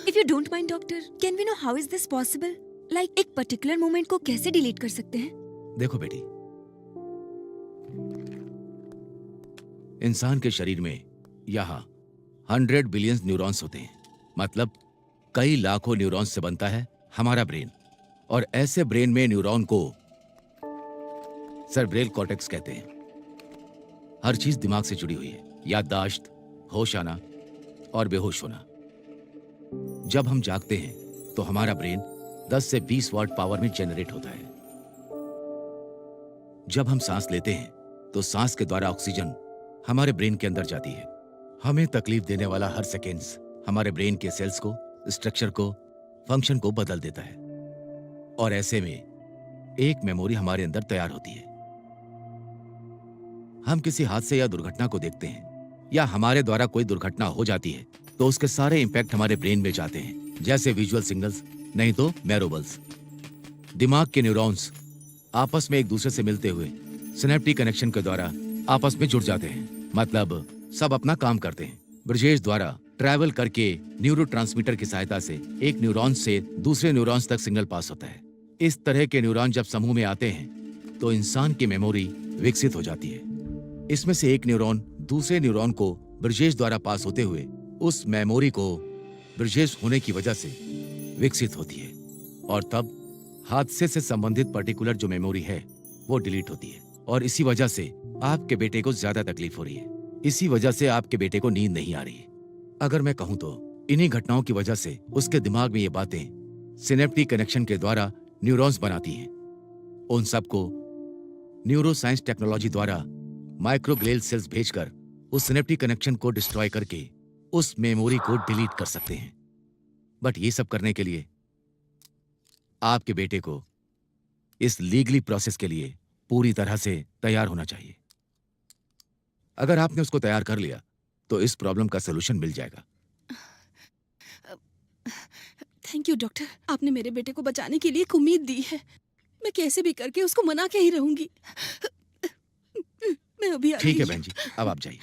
If you don't mind, doctor, can we know how is this possible? Like एक पर्टिकुलर मोमेंट को कैसे डिलीट कर सकते हैं? देखो बेटी, इंसान के शरीर में यहाँ 100 बिलियन न्यूरॉन्स होते हैं। मतलब कई लाखों न्यूरॉन्स से बनता है हमारा ब्रेन। और ऐसे ब्रेन में न्यूरॉन को सेरेब्रल कॉर्टेक्स कहते हैं। हर चीज दिमाग से जुड़ी हुई है, याददाश्त, होश आना और बेहोश होना। जब हम जागते हैं तो हमारा ब्रेन 10 से 20 वाट पावर में जनरेट होता है। जब हम सांस लेते हैं तो सांस के द्वारा ऑक्सीजन हमारे ब्रेन के अंदर जाती है। हमें तकलीफ देने वाला हर सेकेंड्स हमारे ब्रेन के सेल्स को, स्ट्रक्चर को, फंक्शन को बदल देता है। और ऐसे में एक मेमोरी हमारे अंदर तैयार होती है। हम किसी हादसे या दुर्घटना को देखते हैं या हमारे द्वारा कोई दुर्घटना हो जाती है तो उसके सारे इंपैक्ट हमारे ब्रेन में जाते हैं, जैसे विजुअल सिग्नल्स, नहीं तो मैरोबल्स। दिमाग के न्यूरॉन्स आपस में एक दूसरे से मिलते हुए सिनेप्टिक कनेक्शन के द्वारा आपस में जुड़ जाते हैं, मतलब सब अपना काम करते हैं। ब्रजेश द्वारा ट्रैवल करके न्यूरोट्रांसमीटर की सहायता से एक न्यूरॉन से दूसरे न्यूरॉन्स तक सिग्नल पास होता है। इस तरह के न्यूरॉन जब समूह में आते हैं तो इंसान की मेमोरी विकसित हो जाती है। इसमें से एक न्यूरॉन दूसरे न्यूरॉन को ब्रजेश द्वारा पास होते हुए उस मेमोरी को ब्रजेश होने की वजह से विकसित होती है, और तब हादसे से संबंधित पर्टिकुलर जो मेमोरी है वो डिलीट होती है। और इसी वजह से आपके बेटे को ज्यादा तकलीफ हो रही है, इसी वजह से आपके बेटे को नींद नहीं आ रही है। अगर मैं कहूं तो इन्हीं घटनाओं की वजह से उसके दिमाग में ये बातें सिनेप्टिक कनेक्शन के द्वारा न्यूरॉन्स बनाती हैं। उन सबको न्यूरोसाइंस टेक्नोलॉजी द्वारा माइक्रोग्लियल सेल्स भेजकर उस सिनेप्टिक कनेक्शन को डिस्ट्रॉय करके उस मेमोरी को डिलीट कर सकते हैं। बट ये सब करने के लिए आपके बेटे को इस लीगली प्रोसेस के लिए पूरी तरह से तैयार होना चाहिए। अगर आपने उसको तैयार कर लिया तो इस प्रॉब्लम का सलूशन मिल जाएगा। थैंक यू डॉक्टर, आपने मेरे बेटे को बचाने के लिए एक उम्मीद दी है। मैं कैसे भी करके उसको मना के ही रहूंगी। मैं अभी आ ठीक है रही बहन जी, अब आप जाइए।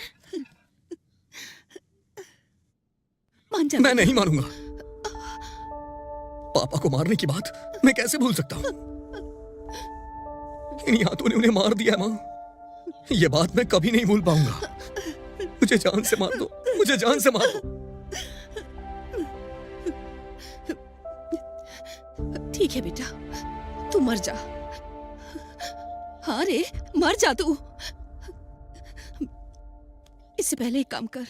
मान जा। मैं नहीं मानूंगा। पापा को मारने की बात मैं कैसे भूल सकता हूँ? इन हाथों ने उन्हें मार दिया माँ, ये बात मैं कभी नहीं भूल पाऊंगा। मुझे जान से मार दो, मुझे जान से मार दो। ठीक है बेटा, तू मर जा। हाँ रे, मर जा तू। इससे पहले एक काम कर,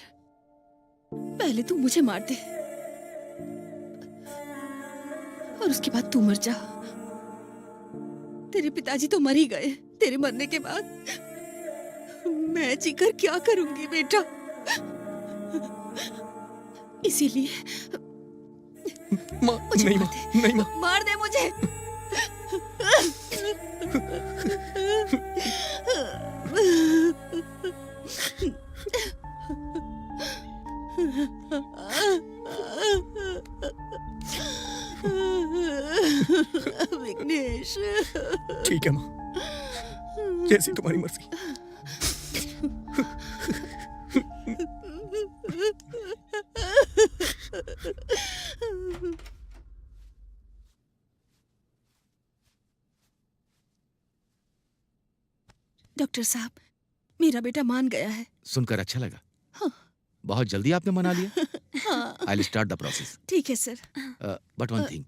पहले तू मुझे मार दे और उसके बाद तू मर जा। तेरे पिताजी तो मर ही गए। तेरे मरने के बाद मैं जीकर क्या करूंगी बेटा? इसीलिए मुझे नहीं मार माँ, दे। नहीं माँ। मार दे मुझे। विघ्नेश। ठीक है माँ, जैसी तुम्हारी मर्जी। डॉक्टर साहब, मेरा बेटा मान गया है। सुनकर अच्छा लगा। हाँ। बहुत जल्दी आपने मना लिया। हाँ। I will start the process. ठीक है सर। बट वन थिंग,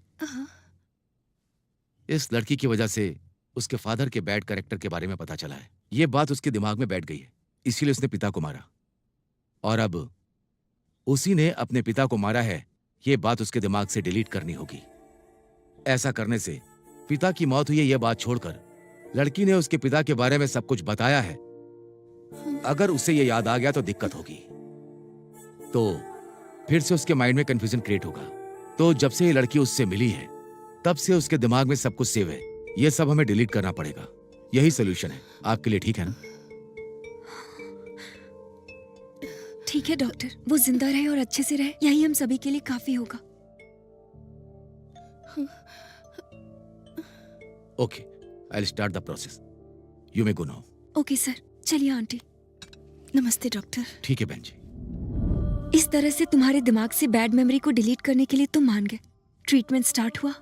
इस लड़की की वजह से उसके फादर के बैड कैरेक्टर के बारे में पता चला है। ये बात उसके दिमाग में बैठ गई है, इसीलिए उसने पिता को मारा। और अब उसी ने अपने पिता को मारा है, ये बात उसके दिमाग से डिलीट करनी होगी। ऐसा करने से पिता की मौत हुई है यह बात छोड़कर लड़की ने उसके पिता के बारे में सब कुछ बताया है। अगर उसे ये याद आ गया तो दिक्कत होगी, तो फिर से उसके माइंड में कंफ्यूजन क्रिएट होगा। तो जब से ये लड़की उससे मिली है तब से उसके दिमाग में सब कुछ सेव है। ये सब हमें डिलीट करना पड़ेगा। यही सोल्यूशन है आपके लिए, ठीक है ना? ठीक है डॉक्टर, वो जिंदा रहे और अच्छे से रहे, यही हम सभी के लिए काफी होगा। Okay, I will start the process. You may go now. Okay sir, चलिए आंटी। नमस्ते डॉक्टर। ठीक है बहन जी। इस तरह से तुम्हारे दिमाग से बैड मेमोरी को डिलीट करने के लिए तुम मान गए। ट्रीटमेंट स्टार्ट हुआ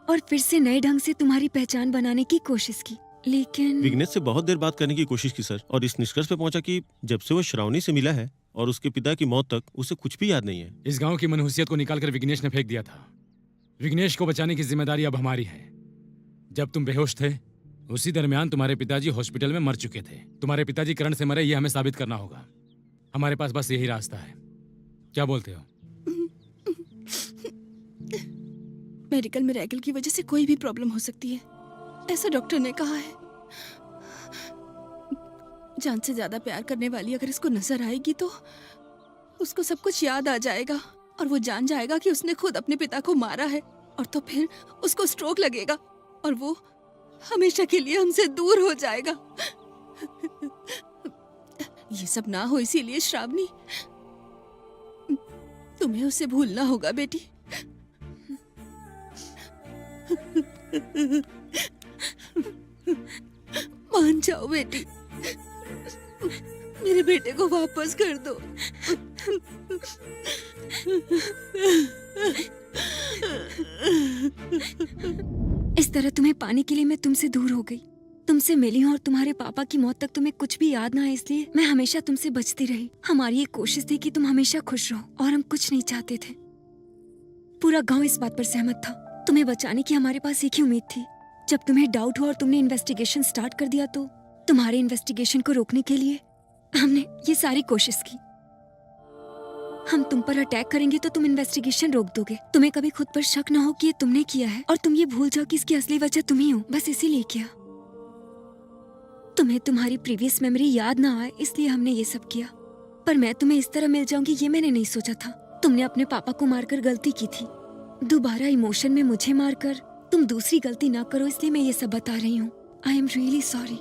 और फिर से नए ढंग से तुम्हारी पहचान बनाने की कोशिश की, लेकिन विघ्नेश से बहुत देर बात करने की कोशिश की सर, और इस निष्कर्ष पे पहुंचा कि जब से वो श्रावणी से मिला है और उसके पिता की मौत तक उसे कुछ भी याद नहीं है। इस गांव की मनहूसियत को निकालकर विघ्नेश ने फेंक दिया था। विघ्नेश को बचाने की जिम्मेदारी अब हमारी है। जब तुम बेहोश थे उसी दरमियान तुम्हारे पिताजी हॉस्पिटल में मर चुके थे। तुम्हारे पिताजी करंट से मरे, ये हमें साबित करना होगा। हमारे पास बस यही रास्ता है। क्या बोलते हो? मेडिकल मिरेकल की वजह से कोई भी प्रॉब्लम हो सकती है, ऐसा डॉक्टर ने कहा है। जान से ज्यादा प्यार करने वाली अगर इसको नजर आएगी तो उसको सब कुछ याद आ जाएगा और वो जान जाएगा कि उसने खुद अपने पिता को मारा है, और तो फिर उसको स्ट्रोक लगेगा और वो हमेशा के लिए हमसे दूर हो जाएगा। ये सब ना हो इसीलिए श्रावणी, तुम्हें उसे भूलना होगा बेटी। मान जाओ बेटी, मेरे बेटे को वापस कर दो। इस तरह तुम्हें पाने के लिए मैं तुमसे दूर हो गई, तुमसे मिली हूँ और तुम्हारे पापा की मौत तक तुम्हें कुछ भी याद ना आए, इसलिए मैं हमेशा तुमसे बचती रही। हमारी एक कोशिश थी कि तुम हमेशा खुश रहो और हम कुछ नहीं चाहते थे। पूरा गांव इस बात पर सहमत था। तुम्हें बचाने की हमारे पास एक ही उम्मीद थी। जब तुम्हें डाउट हुआ और तुमने इन्वेस्टिगेशन स्टार्ट कर दिया तो तुम्हारे इन्वेस्टिगेशन को रोकने के लिए हमने ये सारी कोशिश की। हम तुम पर अटैक करेंगे तो तुम इन्वेस्टिगेशन रोक दोगे। तुम्हें कभी खुद पर शक ना हो कि ये तुमने किया है और तुम ये भूल जाओ कि इसकी असली वजह तुम ही हो। बस इसीलिए किया। तुम्हें तुम्हारी प्रीवियस मेमोरी याद ना आए इसलिए हमने ये सब किया। पर मैं तुम्हें इस तरह मिल जाऊंगी ये मैंने नहीं सोचा था। तुमने अपने पापा को मारकर गलती की थी। दोबारा इमोशन में मुझे मारकर तुम दूसरी गलती ना करो, इसलिए मैं ये सब बता रही हूँ। I am really sorry.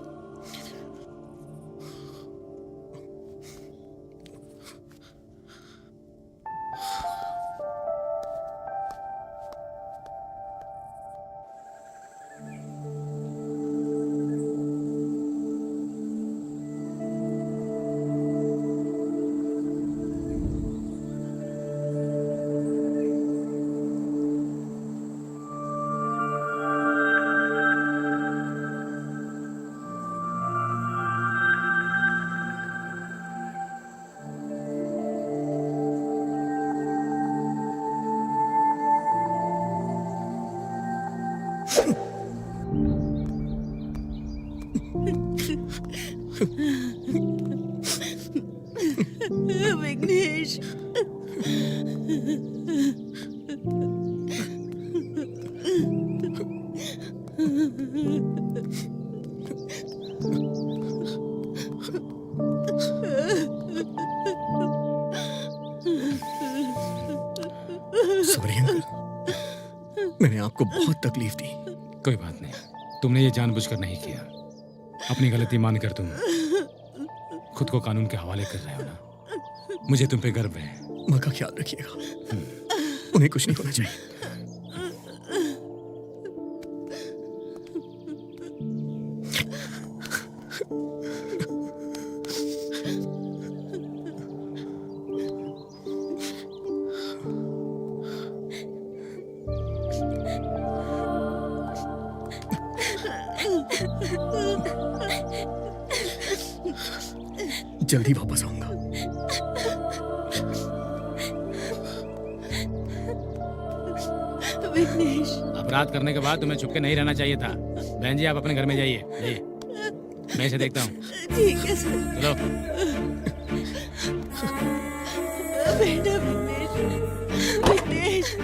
Vighnesh, sorry uncle, मैंने आपको बहुत तकलीफ दी। कोई बात नहीं, तुमने ये जानबूझकर नहीं किया। अपनी गलती मानकर तुम खुद को कानून के हवाले कर रहे हो ना। मुझे तुम पे गर्व है। माँ का ख्याल रखिएगा, उन्हें कुछ नहीं होना चाहिए। जल्दी वापस आऊंगा। विघ्नेश, अपराध करने के बाद तुम्हें छुपके नहीं रहना चाहिए था। बहन जी आप अपने घर में जाइए। जाइए, मैं इसे देखता हूँ। ठीक है सर। चलो। बेटा विघ्नेश, विघ्नेश।